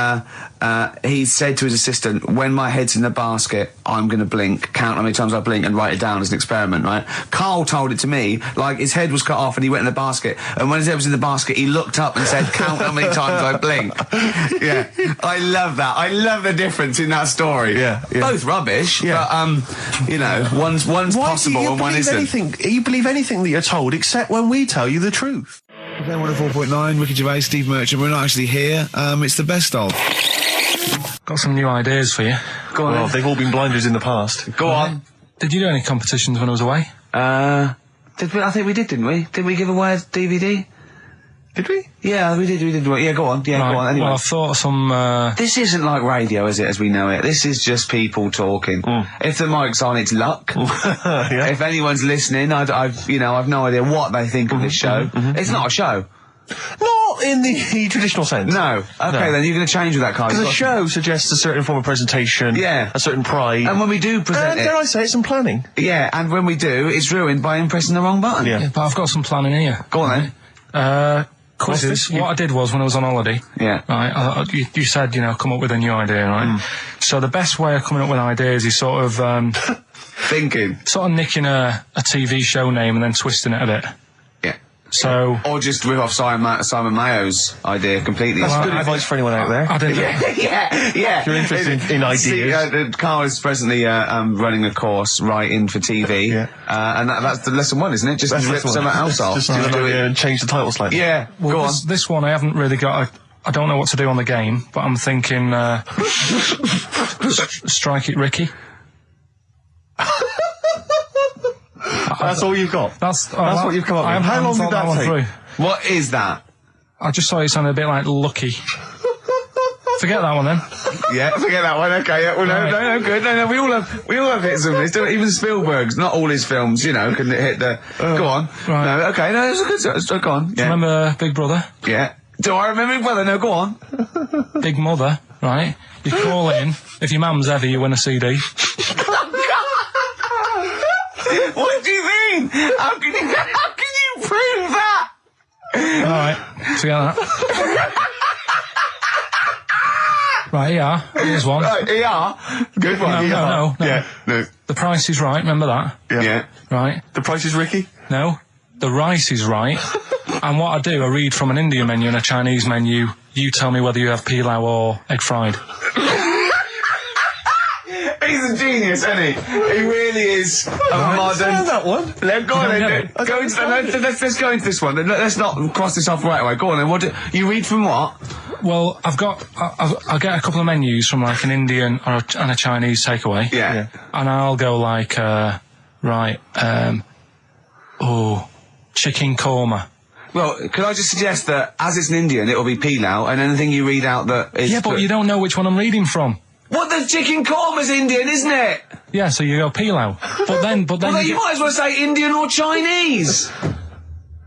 he said to his assistant, "When my head's in the basket, I'm going to blink. Count how many times I blink and write it down as an experiment." Right? Carl told it to me like his head was cut off and he went in the basket, and when his head was in the basket, he looked up and said, "Count how many times I blink." Yeah, I love that. I love the difference in that story. Yeah. Both rubbish. Yeah. But one's possible and one isn't. You believe anything that you're told, except when we tell you the truth. Okay, 104.9, Ricky Gervais, Steve Merchant. We're not actually here. It's the best of. Got some new ideas for you. Go on. Well, they've all been blinders in the past. Go on. Did you do any competitions when I was away? Did we? I think we did, didn't we? Did we give away a DVD? Did we? Yeah, we did. Yeah, go on. Yeah, right. go on. Anyway. Well, I thought some... This isn't like radio, is it, as we know it? This is just people talking. If the mic's on, it's luck. Yeah. If anyone's listening, I've no idea what they think of this show. It's not a show. Not in the traditional sense. No. Okay, then you're going to change with that, Carl. Because a show suggests a certain form of presentation. Yeah. A certain pride. And when we do present dare I say, it's some planning. Yeah, and when we do, it's ruined by him pressing the wrong button. Yeah, but I've got some planning here. Go on then. Quizzes. What I did was, when I was on holiday, right, you said, come up with a new idea, right? So the best way of coming up with ideas is sort of... thinking. Sort of nicking a TV show name and then twisting it a bit. Yeah. So... Or just rip off Simon Mayo's idea completely. That's good advice for anyone out there. I didn't... Yeah. If you're interested in ideas. Carl is presently running a course writing for TV. Yeah. And that's the lesson one, isn't it? Just rip something else off. Just do it and change the title slightly. Yeah. Well, go on. This one I haven't really got I don't know what to do on the game, but I'm thinking Strike It Ricky. That's all you've got? That's what you've come up with. How long did that take? Through. What is that? I just thought it sounded a bit like Lucky. Forget that one then. Yeah, forget that one. Okay, yeah. Well, no, good. No, we all have hits of this. Even Spielberg's, not all his films, can hit the. Go on. Right. No, okay, no, it's a good. Go on. Yeah. Remember Big Brother? Yeah. Do I remember Big Brother? No, go on. Big Mother, right? You call in. If your mum's heavy, you win a CD. What do you mean? How can you prove that? Alright, forget that. Right, ER. Here's one. Right, ER. Good one. No. Yeah, no. The Price is Right, remember that? Yeah. Right. The Price is Ricky? No. The Rice is Right. And what I do, I read from an Indian menu and a Chinese menu. You tell me whether you have pilau or egg fried. He's a genius, isn't he? He really is a modern... that one. Let's go on then. Let's go into this one. Let's not cross this off right away. Go on then. You read from what? Well, I'll get a couple of menus from like an Indian and a Chinese takeaway. Yeah. And I'll go like, chicken korma. Well, could I just suggest that as it's an Indian, it'll be pilau, and anything you read out that is... Yeah, but you don't know which one I'm reading from. What, the chicken korma's Indian, isn't it? Yeah, so you go pilau. But then well, you might as well say Indian or Chinese.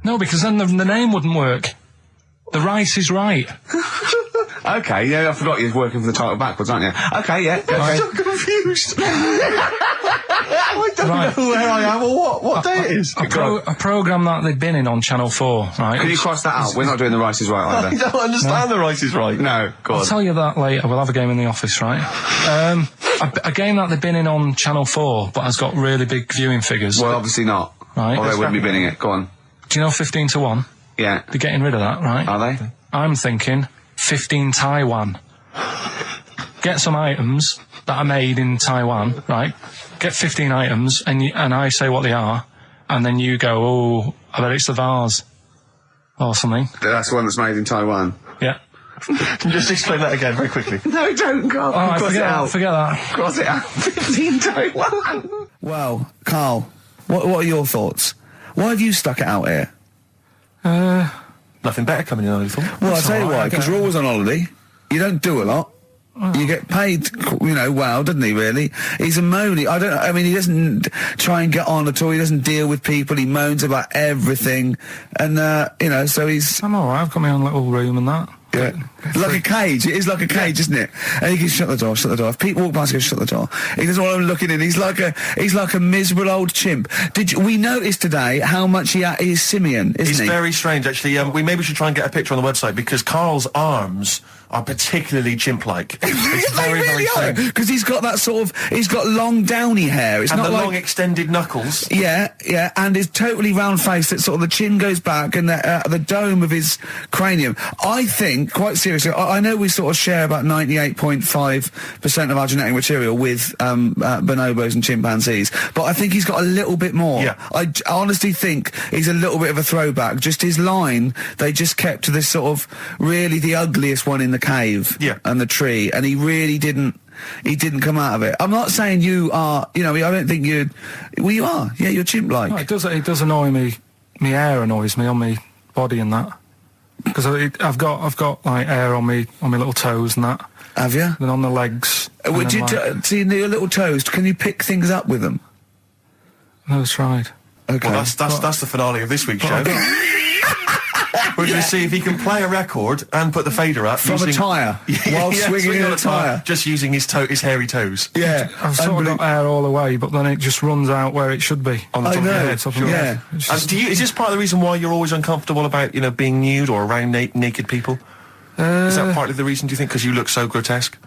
No, because then the name wouldn't work. The Rice is Right. Okay, yeah, I forgot you're working for the title backwards, aren't you? Okay, yeah. I'm so confused. I don't know where I am or what day it is. A programme that they've been in on Channel 4, right? Can you cross that out? We're not doing The Rice is Right either. I don't understand The Rice is Right. No, go on. I'll tell you that later. We'll have a game in the office, right? A game that they've been in on Channel 4, but has got really big viewing figures. Well, obviously not. Right. Or they wouldn't be binning it. Go on. Do you know 15 to 1? Yeah. They're getting rid of that, right? Are they? I'm thinking 15 Taiwan. Get some items that are made in Taiwan, right? Get 15 items, and I say what they are, and then you go, oh, I bet it's the vase. Or something. That's the one that's made in Taiwan. Yeah. Just explain that again very quickly. No, don't, Carl. Oh, forget that. Cross it out. 15 Taiwan. Well, Carl, what are your thoughts? Why have you stuck it out here? Nothing better coming in, I thought. Well, I'll tell you why, because you're always on holiday. You don't do a lot. You get paid, well, doesn't he, really? He's a moany. He doesn't try and get on at all. He doesn't deal with people. He moans about everything. And, so he's... I'm alright. I've got my own little room and that. Yeah. Like a cage. It is like a cage, isn't it? And he goes, shut the door. If people walk past, he goes, shut the door. He doesn't want them looking in. He's like a miserable old chimp. We noticed today how much he's simian, isn't he? It's very strange, actually. We should try and get a picture on the website, because Karl's arms are particularly chimp-like. It's very, very strange. Because he's got that he's got long downy hair. It's and not the like long extended knuckles. Yeah, and his totally round face that sort of the chin goes back and the dome of his cranium. I think, quite seriously, I know we sort of share about 98.5% of our genetic material with bonobos and chimpanzees, but I think he's got a little bit more. Yeah. I honestly think he's a little bit of a throwback. Just his line, they just kept to this sort of really the ugliest one in the cave and the tree, and he really didn't come out of it. I'm not saying you are, I don't think you are. Yeah, you're chimp-like. No, it does annoy me. My hair annoys me on my body and that. Because I've got like hair on my little toes and that. Have you? And on the legs. Would you see your little toes? Can you pick things up with them? I've tried. Okay. Well, that's the finale of this week's show. We're going to see if he can play a record and put the fader up from a tyre while swinging in a tyre, just using his hairy toes. Yeah, I've sort of got hair all the way, but then it just runs out where it should be on the top of your head. Yeah. Is this part of the reason why you're always uncomfortable about being nude or around naked people? Is that partly the reason, do you think, because you look so grotesque?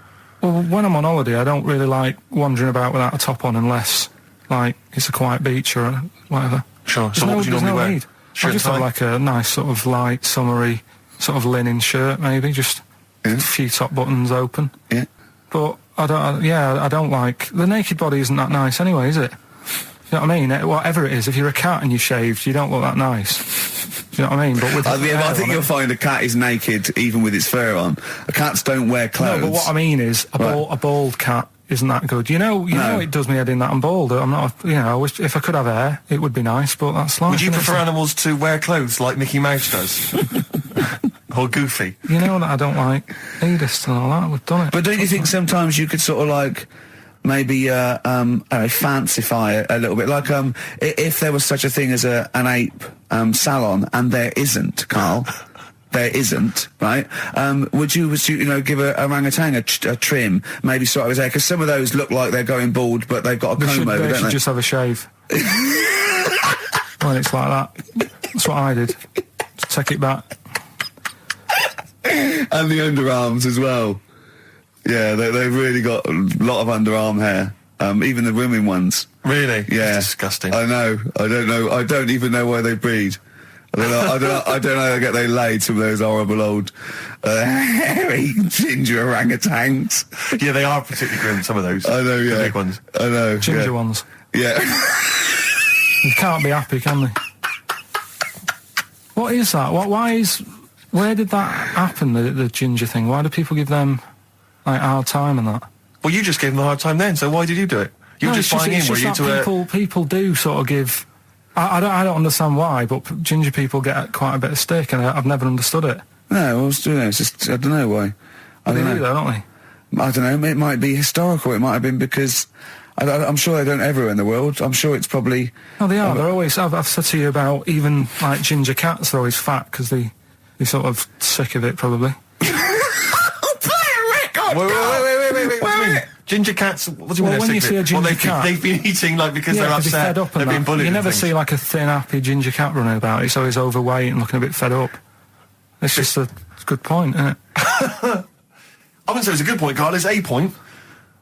Well, when I'm on holiday, I don't really like wandering about without a top on unless like it's a quiet beach or whatever. Sure. So what would you normally wear? Need. I just have like a nice sort of light, summery sort of linen shirt, maybe, just a few top buttons open. Yeah. But I don't like... The naked body isn't that nice anyway, is it? You know what I mean? Whatever it is, if you're a cat and you're shaved, you don't look that nice. Do you know what I mean? But with I think you'll find a cat is naked even with its fur on. Cats don't wear clothes. No, but what I mean is a bald cat isn't that good. You know it does me head in that I'm bald. I'm not, I wish if I could have hair, it would be nice, but that's life. Would you prefer animals to wear clothes like Mickey Mouse does? Or Goofy? You know that I don't like nudist and all that. We've done it. But don't you think sometimes you could sort of like maybe fancify a little bit, like if there was such a thing as an ape salon, and there isn't, Karl. There isn't, right? Would you give a orangutan a trim, maybe sort of his hair? Because some of those look like they're going bald, but they've got a comb over, don't they? They should just have a shave. When it's like that. That's what I did. Just take it back. And the underarms as well. Yeah, they've really got a lot of underarm hair. Even the women ones. Really? Yeah. That's disgusting. I know. I don't know. I don't even know where they breed. I don't know how they get they laid, some of those horrible old hairy ginger orangutans. Yeah, they are particularly grim, some of those. I know, yeah. The big ones. I know. Ginger ones. Yeah. You can't be happy, can they? What is that? Where did that happen, the ginger thing? Why do people give them like a hard time and that? Well, you just gave them a hard time then, so why did you do it? You were just buying in, were you, to people do sort of give... I don't understand why, but ginger people get quite a bit of stick, and I've never understood it. No, it's just, I don't know why. They do, though, don't they? I don't know, it might be historical, it might have been because... I'm sure they don't everywhere in the world. I'm sure it's probably... No, they are. They're always... I've said to you about even, like, ginger cats, they're always fat, because they're sort of sick of it, probably. Play a record! Wait. Ginger cats, what do you mean? When you see a ginger cat... They've been eating, like, because they're upset, fed up, they've been bullied. You never see, like, a thin, happy ginger cat running about. It's always overweight and looking a bit fed up. It's just a good point, isn't it? I wouldn't say it's a good point, Karl. It's a point.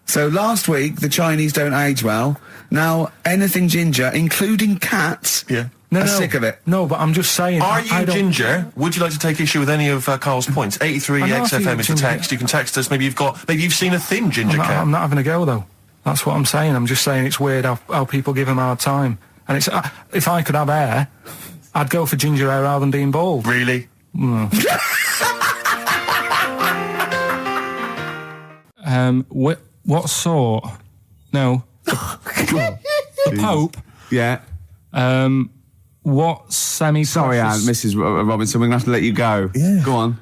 So last week, the Chinese don't age well. Now, anything ginger, including cats, are sick of it. No, but I'm just saying... Are you ginger? Would you like to take issue with any of Karl's points? 83 XFM is the text. You can text us. Maybe you've seen a thin ginger cat. I'm not having a go, though. That's what I'm saying. I'm just saying it's weird how people give him a hard time. And it's if I could have hair, I'd go for ginger hair rather than being bald. Really? What sort? No. The Pope. Yeah. What semi? Sorry, Anne, Mrs. Robinson, we're going to have to let you go. Yeah. Go on.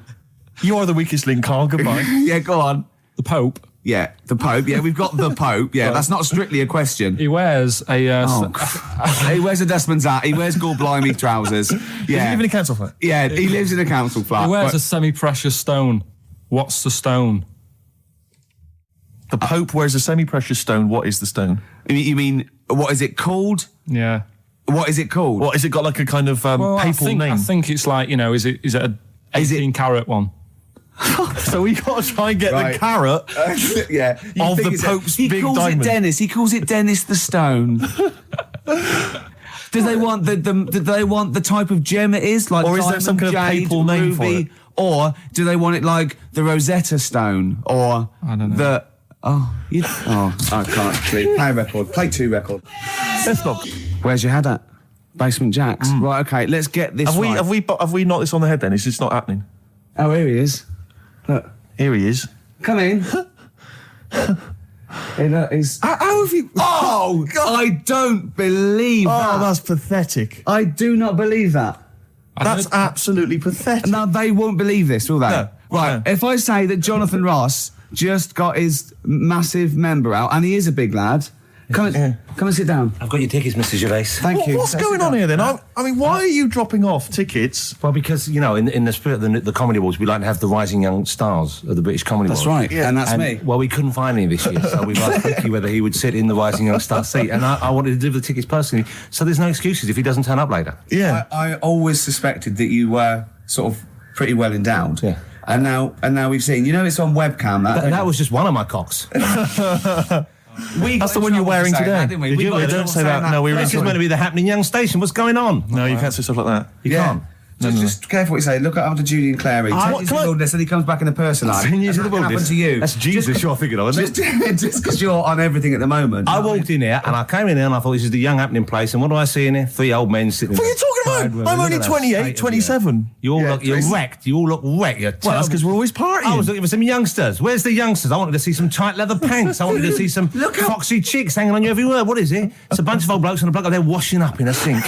You are the weakest link, Karl. Goodbye. Yeah, go on. The Pope Yeah, the Pope. Yeah, we've got the Pope. Yeah, that's not strictly a question. He wears a... He wears a dustman's hat. He wears gore blimey trousers. Yeah. Does he live in a council flat? Yeah, he lives in a council flat. He wears a semi-precious stone. What's the stone? The Pope wears a semi-precious stone. What is the stone? You mean, what is it called? Yeah. What is it called? What, has it got like a kind of papal name? I think it's like, you know, is it a 18-carat one? So we got to try and get the carat yeah, of the Pope's big diamond. He calls it Dennis. He calls it Dennis the Stone. Do they want the type of gem it is, like or is diamond, there some kind of jade, papal name ruby, for it? or do they want it like the Rosetta Stone, or I don't know. I can't play a record. Play 2 record. Let's not. Where's your head at? Basement Jacks. Right. Okay. Let's get this. Have we knocked this on the head? Then it's just not happening. Oh, here he is. Look. Here he is. Come in. Hey, look, how have you... Oh, God. I don't believe that. Oh, that's pathetic. I do not believe that. That's absolutely pathetic. Now, they won't believe this, will they? No. Right, if I say that Jonathan Ross just got his massive member out, and he is a big lad, come and sit down. I've got your tickets, Mr. Gervais. Thank you. What's going on here then? I mean, why are you dropping off tickets? Well, because, you know, in the spirit of the Comedy Awards, we like to have the rising young stars of the British Comedy Awards. That's right, and that's me. Well, we couldn't find any this year, so we've asked Ricky whether he would sit in the rising young star seat, and I wanted to deliver the tickets personally, so there's no excuses if he doesn't turn up later. Yeah. I always suspected that you were sort of pretty well endowed. Yeah. And now we've seen, you know, it's on webcam. That was just one of my cocks. That's the one you're wearing today. Didn't we? Don't say that. No, This is meant to be the happening young station. What's going on? No, you can't say stuff like that. You can't. Just careful what you say. Look at after Judy and Clary. 10 years in the wilderness, and he comes back in a person life. 10 years in the That's wilderness. happened to you. That's Jesus you're thinking of, isn't it? Just because you're on everything at the moment. I walked in here and I came in here and I thought this is the young happening place, and what do I see in here? 3 old men sitting. What are you talking about? I'm only 28, 27. You all look, you're wrecked. You all look wrecked. Well, that's because we're always partying. I was looking for some youngsters. Where's the youngsters? I wanted to see some tight leather pants. I wanted to see some foxy chicks hanging on you every word. What is it? It's a bunch of old blokes and a bloke up there washing up in a sink.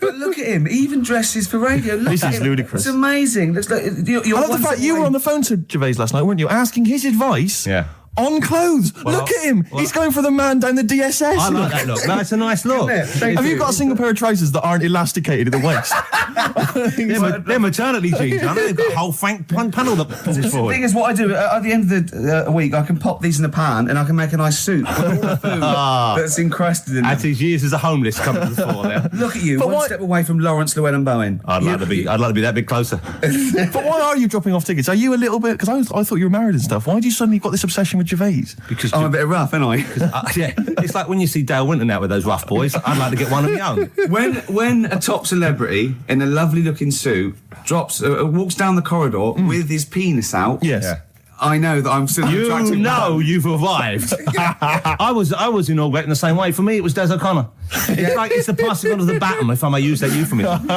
But look at him. He even dresses for radio. Look This at is him. ludicrous. It's amazing. Looks like you're I love the fact you were on the phone to Gervais last night, weren't you? Asking his advice on clothes. Look at him. He's going for the man down the DSS. I like that look. That's a nice look. Have you got a single pair of trousers that aren't elasticated at the waist? They're maternity jeans, aren't they? They've got a whole Frank panel that puts it The forward. thing is, what I do at the end of the week, I can pop these in a pan and I can make a nice soup with all the food that's encrusted in At them. his years as a homeless coming to the fore there. Look at you, But one why- step away from Lawrence Llewellyn Bowen. I'd like to be that bit closer. But why are you dropping off tickets? Are you a little bit... Because I thought you were married and stuff. Why do you suddenly got this obsession with Gervais? Because I'm a bit rough, ain't I? yeah, it's like when you see Dale Winton out with those rough boys. I'd like to get one of my own. When a top celebrity in a lovely looking suit walks down the corridor with his penis out, Yes. Yeah. I know that I'm still an You attractive know man. you've arrived. I was inaugurated in the same way. For me, it was Des O'Connor. It's like it's the passing on of the baton, if I may use that euphemism.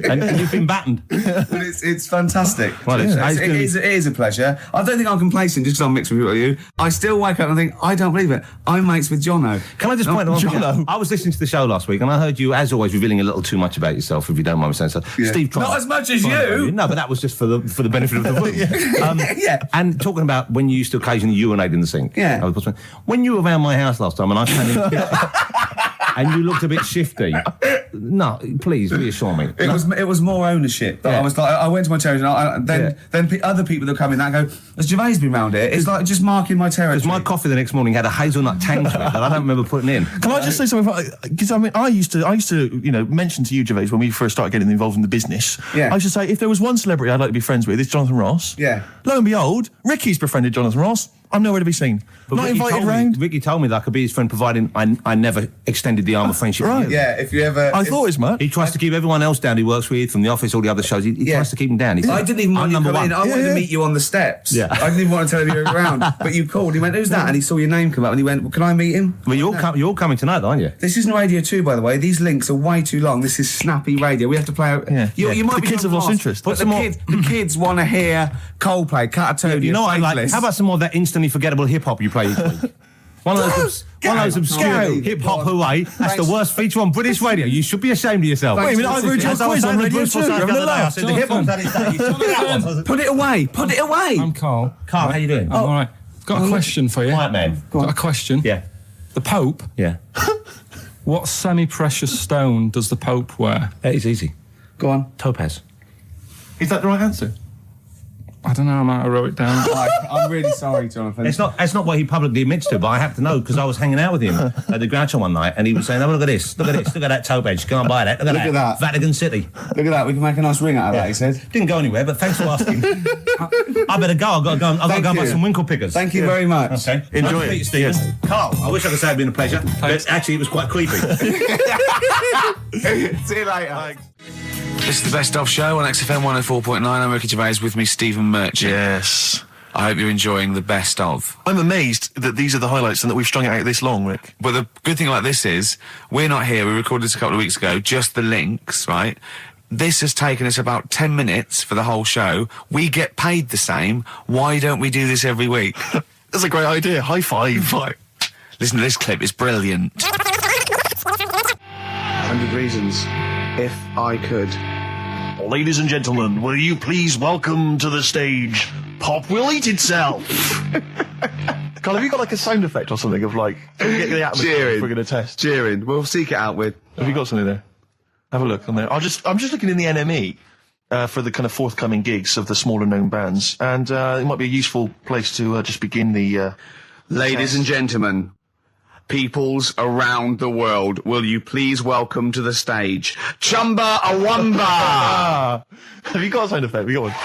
and you've been battened. But it's fantastic. Well, it is a pleasure. I don't think I'm complacent just because I'm mixed with people like you. I still wake up and think, I don't believe it. I'm mates with Jono. Can I just point out? Jono. I was listening to the show last week, and I heard you, as always, revealing a little too much about yourself, if you don't mind me saying so. Yeah. Steve, Not as much as you. No, but that was just for the benefit of the room. Yeah. And talking about when you used to occasionally urinate in the sink. Yeah. When you were around my house last time, and I came in, and you looked a bit shifty. No, please reassure me. It was more ownership. But Yeah. I was like, I went to my territory, and then other people that come in that go, has Gervais been round here? It's like just marking my territory. Because my coffee the next morning had a hazelnut tang to it that I don't remember putting in. Can I just say something? Because I mean, I used to, mention to you, Gervais, when we first started getting involved in the business. Yeah. I used to say, if there was one celebrity I'd like to be friends with, it's Jonathan Ross. Yeah. Lo and behold, Ricky's befriended Jonathan Ross. I'm nowhere to be seen. But Not Ricky invited told me- round. Ricky told me that I could be his friend, providing I never extended the arm of friendship. Right. with you. Yeah, if you ever... I thought as much. He tries to keep everyone else down he works with, from the office, all the other shows. He tries to keep them down. I didn't even want you to come in. I wanted to meet you on the steps. Yeah. I didn't even want to tell you you were around. But you called. He went, who's that? And he saw your name come up and he went, well, can I meet him? Well, you're all coming tonight, aren't you? This isn't Radio 2, by the way. These links are way too long. This is snappy radio. We have to play out... Yeah. You might The be kids have lost interest. But the kids want to hear Coldplay, Catatonia, You know what I like? Faithless. How about some more of that instantly forgettable hip-hop you play each week? One of those obscure hip-hop hooray. That's the worst feature on British radio. You should be ashamed of yourself. Wait a minute, I've heard your quiz on Radio 2. You're having a laugh. The hip-hop that is that. Put it away. Put it away. I'm Carl. Carl, how you doing? I'm all right. Got a question for you. Quiet man. Got a question. Yeah. The Pope. Yeah. What semi-precious stone does the Pope wear? That is easy. Go on. Topaz. Is that the right answer? I don't know, I might have wrote it down. I'm really sorry, Jonathan. It's not what he publicly admits to, but I have to know because I was hanging out with him at the Groucho one night, and he was saying, "Oh, look at this, look at this, look at that topaz. Go and buy that. Look at that. Vatican City. Look at that. We can make a nice ring out of that." He said. Didn't go anywhere, but thanks for asking. I better go. I've got to go. I've got to go and buy some winkle pickers. Thank you very much. Okay. Enjoy it. Stephen. Yes. Carl, I wish I could say it'd been a pleasure, but actually it was quite creepy. See you later. Thanks. This is the Best Of Show on XFM 104.9. I'm Ricky Gervais, with me Stephen Merchant. Yes. I hope you're enjoying the Best Of. I'm amazed that these are the highlights and that we've strung it out this long, Rick. But the good thing about this is, we're not here, we recorded this a couple of weeks ago, just the links, right? This has taken us about 10 minutes for the whole show. We get paid the same. Why don't we do this every week? That's a great idea. High five. Listen to this clip, it's brilliant. 100 reasons. If I could. Ladies and gentlemen, will you please welcome to the stage Pop Will Eat Itself? Carl, have you got like a sound effect or something of like get the atmosphere cheering? We're going to test. Cheering. We'll seek it out with. Have you got something there? Have a look on there. I'm just looking in the NME for the kind of forthcoming gigs of the smaller known bands, and it might be a useful place to just begin the. Ladies and gentlemen, peoples around the world, will you please welcome to the stage Chumba Awamba? Have you got a sound effect? We got one.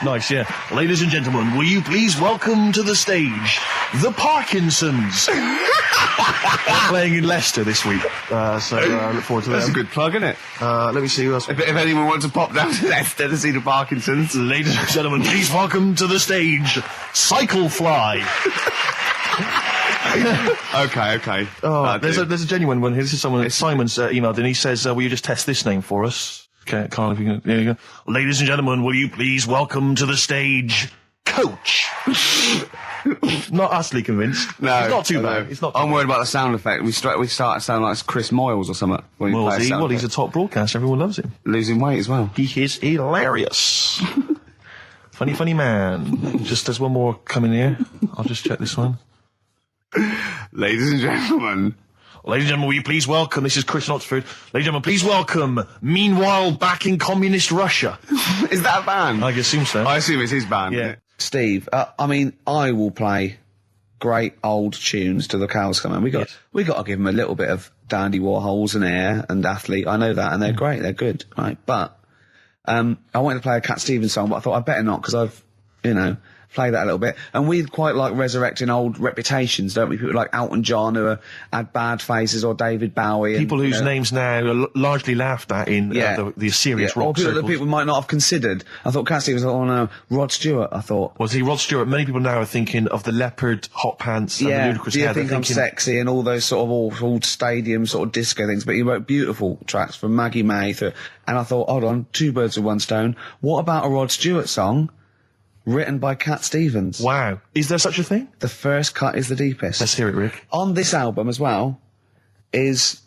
Nice, yeah. Ladies and gentlemen, will you please welcome to the stage the Parkinsons? They're playing in Leicester this week, so I look forward to that. That's a good plug, isn't it? Let me see who else. If anyone wants to pop down to Leicester to see the Parkinsons. Ladies and gentlemen, please welcome to the stage Cyclefly. Okay. Oh, there's a genuine one here. This is someone. Simon's emailed and he says, "Will you just test this name for us?" Okay, Carl, if you can. There you go. Ladies and gentlemen, will you please welcome to the stage Coach? Not utterly convinced. No, it's not too bad. It's not. I'm worried about the sound effect. We start to sound like Chris Moyles or something. Well, he's a top broadcaster. Everyone loves him. Losing weight as well. He is hilarious. funny man. Just there's one more coming here. I'll just check this one. Ladies and gentlemen, will you please welcome, this is Chris in Oxford, ladies and gentlemen, please welcome, meanwhile back in communist Russia. Is that a band? I assume so. I assume it's his band. Yeah. Steve, I mean, I will play great old tunes till the cows come home. We got to give them a little bit of Dandy Warhols and Air and Athlete. I know that, and they're great, they're good, right? But I wanted to play a Cat Stevens song, but I thought I'd better not because I've, play that a little bit. And we quite like resurrecting old reputations, don't we? People like Elton John who had bad faces, or David Bowie. People whose names now are largely laughed at in the serious rock circles. Or that people might not have considered. I thought Cat Stevens, Rod Stewart, I thought. Was he Rod Stewart? Many people now are thinking of the leopard hot pants and the ludicrous hair. I think I'm sexy and all those sort of awful stadium sort of disco things. But he wrote beautiful tracks from Maggie May through, and I thought, hold on, two birds with one stone. What about a Rod Stewart song written by Cat Stevens? Wow. Is there such a thing? The first cut is the deepest. Let's hear it, Rick. On this album as well is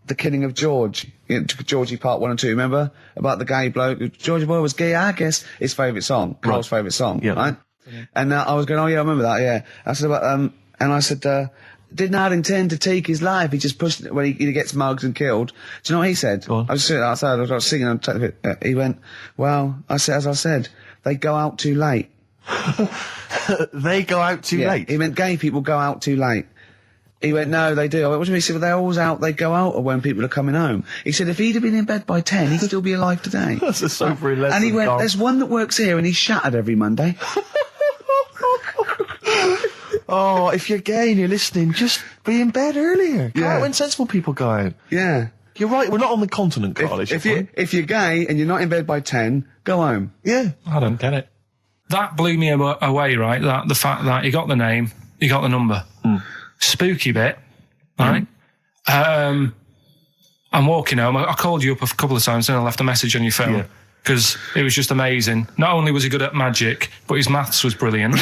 The Killing of George. Georgie Part 1 and 2, remember? About the gay bloke. Georgie Boy was gay, I guess. His favourite song. Carl's favourite song, right? And I was going, oh yeah, I remember that, yeah. I said about, and I said, did not intend to take his life. He just pushed it when he gets mugged and killed. Do you know what he said? I was sitting outside, I was singing, and he went, well, as I said, they go out too late. They go out too late? He meant gay people go out too late. He went, no, they do. I went, what do you mean? He said, well, they're always out, they go out when people are coming home. He said, if he'd have been in bed by 10, he'd still be alive today. That's a sobering lesson. And he went, there's one that works here and he's shattered every Monday. Oh, if you're gay and you're listening, just be in bed earlier. Go out when sensible people go out. Yeah. You're right, we're not on the continent, Carl. If you're gay and you're not in bed by 10, go home. Yeah. I don't get it. That blew me away, right? That the fact that he got the name, he got the number. Spooky bit, right? I'm walking home. I called you up a couple of times and I left a message on your phone because it was just amazing. Not only was he good at magic, but his maths was brilliant.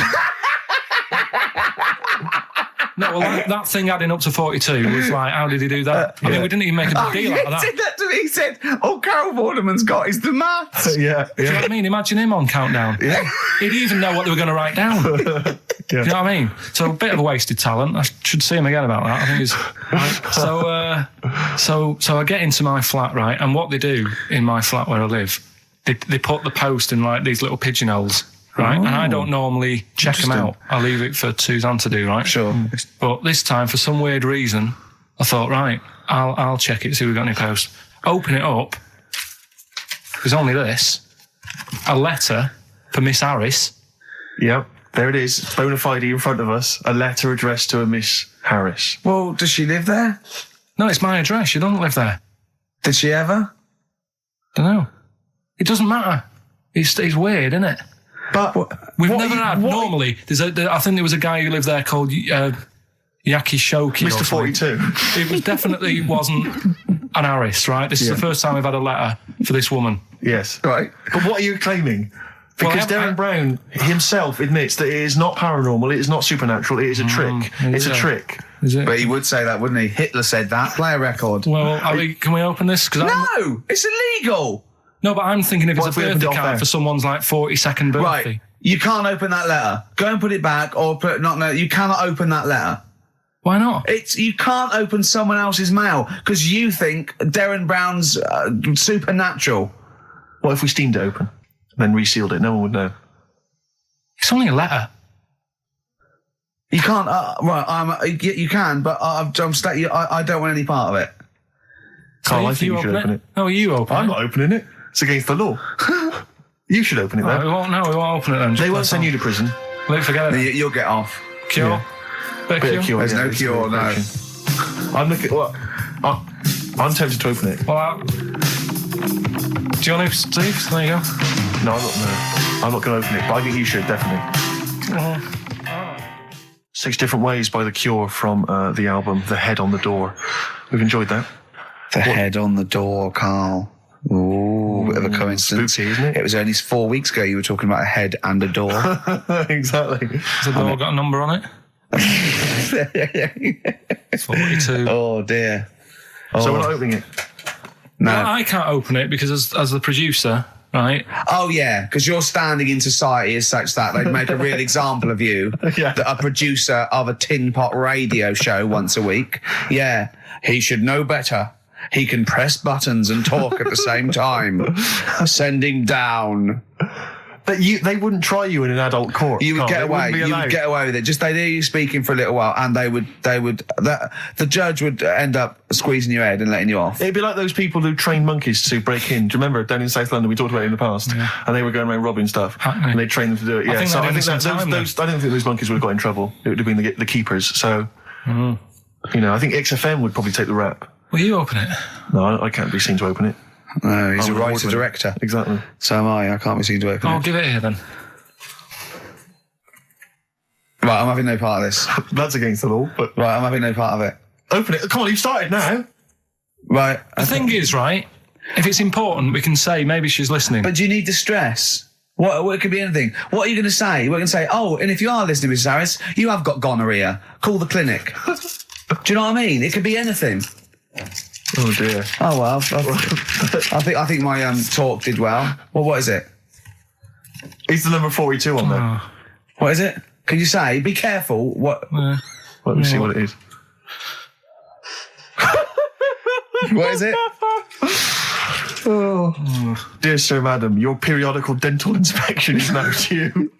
No, well, that thing adding up to 42 was like, how did he do that? I mean, we didn't even make a big deal out of that. He said that to me. He said, all Carol Vorderman's got is the maths. Do you know what I mean? Imagine him on Countdown. Yeah. He'd even know what they were going to write down. Do you know what I mean? So a bit of a wasted talent. I should see him again about that. I think he's... So I get into my flat, right? And what they do in my flat where I live, they put the post in like these little pigeonholes. Right, and I don't normally check them out. I leave it for Suzanne to do, right? Sure. But this time, for some weird reason, I thought, right, I'll check it, see if we've got any posts. Open it up. There's only this. A letter for Miss Harris. Yep, there it is. Bona fide in front of us. A letter addressed to a Miss Harris. Well, does she live there? No, it's my address. She doesn't live there. Did she ever? Don't know. It doesn't matter. It's weird, isn't it? But we've never had. Normally, I think there was a guy who lived there called Yaki Shoki. Mr. 42. It was definitely wasn't an Harris, right? This is the first time we've had a letter for this woman. Yes. Right. But what are you claiming? Because Darren Brown himself admits that it is not paranormal, it is not supernatural, it is a trick. It's a trick. Is it? But he would say that, wouldn't he? Hitler said that. Play a record. Well, can we open this? No, it's illegal. No, but I'm thinking if it's a birthday card for someone's like 42nd birthday. Right. You can't open that letter. Go and put it back or put you cannot open that letter. Why not? You can't open someone else's mail because you think Darren Brown's supernatural. What if we steamed it open and then resealed it? No one would know. It's only a letter. You can't. You can, but I don't want any part of it. Carl, I think you should open it. No, you open it. I'm not opening it. It's against the law. You should open it, then. We won't open it then. They won't send you to prison. Forget it. You'll get off. Cure? Yeah. Bit of cure? There's no cure, no. I'm looking... Well, I'm tempted to open it. Well, do you want to, Steve? There you go. No, I'm not going to open it, but I think you should, definitely. 6 Different Ways by The Cure from the album The Head on the Door. We've enjoyed that. The head on the door, Carl. Ooh, bit of a coincidence. Spooky, isn't it? It was only 4 weeks ago you were talking about a head and a door. Exactly. Has the door got a number on it? 42. Oh, dear. So we're not opening it? No. Well, I can't open it because as the producer, right? Oh, yeah, because your standing in society is such that they'd make a real example of you. Yeah. A producer of a tin pot radio show once a week. Yeah, he should know better. He can press buttons and talk at the same time. Sending down. But they wouldn't try you in an adult court. You would get away. You would get away with it. Just they'd hear you speaking for a little while, and the judge would end up squeezing your head and letting you off. It'd be like those people who train monkeys to break in. Do you remember down in South London? We talked about it in the past, and they were going around robbing stuff, and they trained them to do it. Yeah, I don't think those monkeys would have got in trouble. It would have been the keepers. So, I think XFM would probably take the rap. Will you open it? No, I can't be seen to open it. No, he's a writer-director. Exactly. So am I. I can't be seen to open it. I'll give it here then. Right, I'm having no part of this. That's against the law, but... Right, I'm having no part of it. Open it. Come on, you've started now. Right. The thing is, right, if it's important, we can say maybe she's listening. But do you need to stress? What it could be anything. What are you going to say? We're going to say, oh, and if you are listening, Mrs. Harris, you have got gonorrhea. Call the clinic. Do you know what I mean? It could be anything. Oh dear. Oh well. I think my talk did well. Well, what is it? Is the number 42 on there? What is it? Can you say? Be careful. What? Let me see what it is. What is it? Dear Sir, Madam, your periodical dental inspection is now due.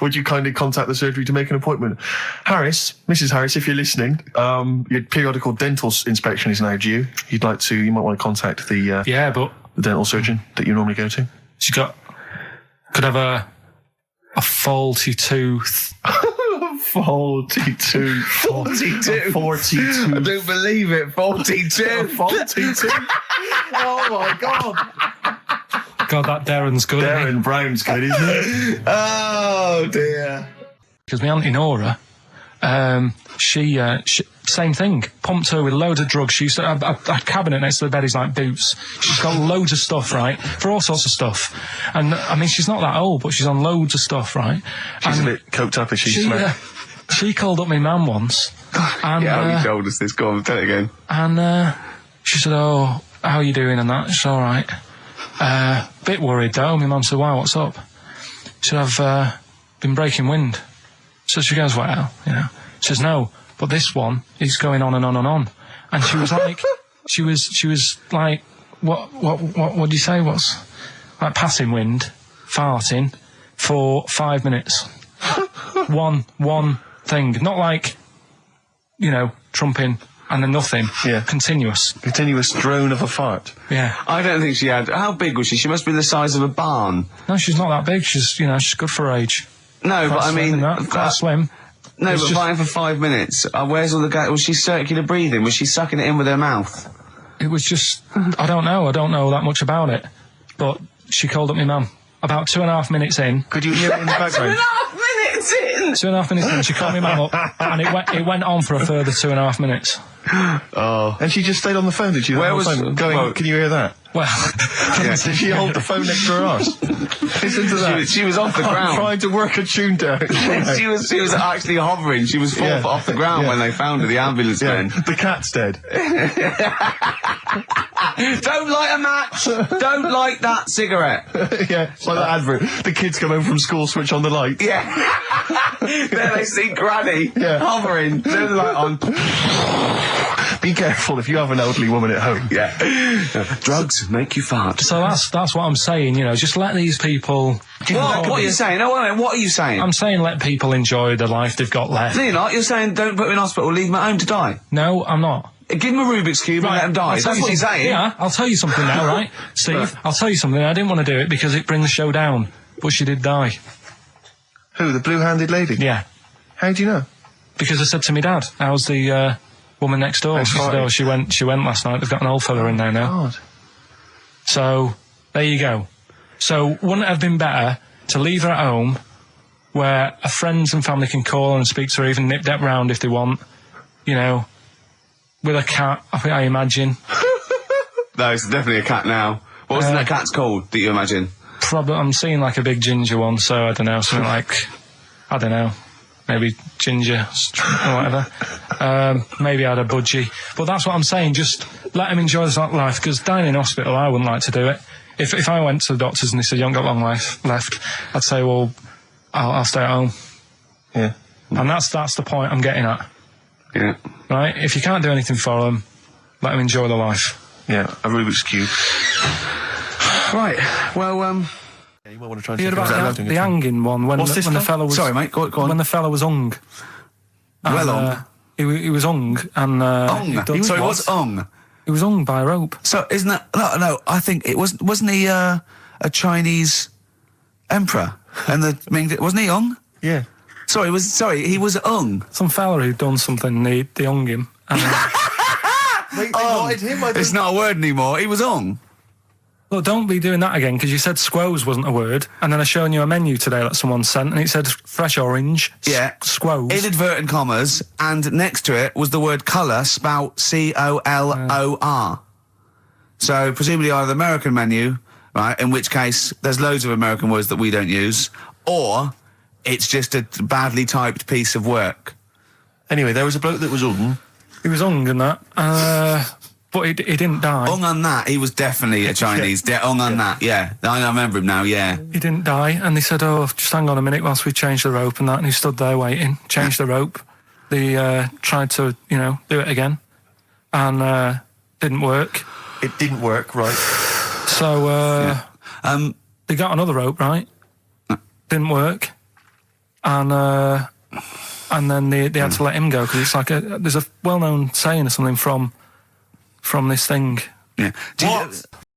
Would you kindly contact the surgery to make an appointment? Harris, Mrs. Harris, if you're listening, your periodical dental inspection is now due. You might want to contact the dental surgeon that you normally go to. Could have a faulty tooth. Faulty tooth. 42. 42. I don't believe it. 42. 42. Oh my God. God, that Darren's good. Darren Brown's good, isn't it? Oh dear. Because my auntie Nora, she same thing. Pumped her with loads of drugs. She used to have a cabinet next to the bed is like boots. She's got loads of stuff, right? For all sorts of stuff. And I mean, she's not that old, but she's on loads of stuff, right? She's a bit coked up, is she? She called up my mum once And, yeah, you told us this. Go on, tell it again. And she said, "Oh, how are you doing?" And that. It's all right. Bit worried though. My mum said, "Why? What's up?" She said, "I've been breaking wind." So she goes, "Well, you know." She says, "No, but this one is going on and on and on." And she was like, she was like, what do you say? What's like passing wind, farting for 5 minutes. one thing, not like, you know, trumping and then nothing. Yeah. Continuous drone of a fart. Yeah. I don't think she had. How big was she? She must be the size of a barn. No, she's not that big. She's good for her age. No, Quite but I slim mean, and that, quite slim. No, It's but just- fighting for 5 minutes. Where's all the gas? Was she circular breathing? Was she sucking it in with her mouth? It was just, I don't know that much about it. But she called up my mum. About 2.5 minutes in. Could you hear it in the background? 2.5 minutes in! 2.5 minutes in, she called my mum up, and it went on for a further 2.5 minutes. Oh. And she just stayed on the phone, did you? Where was... Going, can you hear that? Well, Did she hold the phone next to her arse? Listen to that. She was off the ground. I'm trying to work a tune down. she was actually hovering. She was 4 foot off the ground when they found her, the ambulance men. The cat's dead. Don't light a match! Don't light that cigarette! Yeah, it's like that advert. The kids come home from school, switch on the light. Yeah. Then they see Granny hovering, turn the light on. Be careful if you have an elderly woman at home. Yeah. Drugs make you fart. So that's what I'm saying, you know, just let these people... What are you saying? No, wait a minute, what are you saying? I'm saying let people enjoy the life they've got left. No, you're not. You're saying don't put them in hospital, leave them at home to die. No, I'm not. Give them a Rubik's Cube and let them die. That's what you're saying. Yeah, I'll tell you something now, right? Steve, I'll tell you something. I didn't want to do it because it brings the show down, but she did die. Who, the blue-handed lady? Yeah. How do you know? Because I said to my dad, how's the woman next door? She said, oh, she went last night. They've got an old fella in there now. God. So, there you go. So, wouldn't it have been better to leave her at home where her friends and family can call and speak to her, even nip-dap round if they want, you know, with a cat, I imagine. No, it's definitely a cat now. What was that cat's called, that you imagine? Probably, I'm seeing like a big ginger one, so I don't know, something like, I don't know, maybe ginger or whatever. Maybe I had a budgie. But that's what I'm saying, just let them enjoy this life, because dying in hospital, I wouldn't like to do it. If I went to the doctors and they said, you haven't got long life left, I'd say, well, I'll stay at home. Yeah. And that's the point I'm getting at. Yeah. Right? If you can't do anything for them, let them enjoy their life. Yeah, a Rubik's Cube. Right, well, Yeah, you might want to try and You heard think about the hanging one when What's this when the one? fella was... Sorry, mate, go on. When the fella was hung. Well hung? He was hung and... Hung? Sorry, what's hung? He was hung by a rope. So isn't that no? I think it wasn't he a Chinese emperor and the Ming? Wasn't he hung? Yeah. Sorry, he was hung. Some fella who'd done something, they hung him. And, They wanted him. It's not a word anymore. He was hung. look, don't be doing that again, because you said squoze wasn't a word, and then I shown you a menu today that someone sent, and it said fresh orange, squoze. Inadvertent commas, and next to it was the word colour, spelt C-O-L-O-R. So presumably either the American menu, right, in which case there's loads of American words that we don't use, or it's just a badly typed piece of work. Anyway, there was a bloke that was hung. He was hung and that, but he didn't die. Hung on that, he was definitely a Chinese. Hung on that, yeah. I remember him now, yeah. He didn't die, and they said, oh, just hang on a minute whilst we change the rope and that, and he stood there waiting, changed the rope. They tried to, you know, do it again, and didn't work. It didn't work, right. So, they got another rope, right? Didn't work. And then they had to let him go, because it's like there's a well-known saying or something from this thing. Yeah.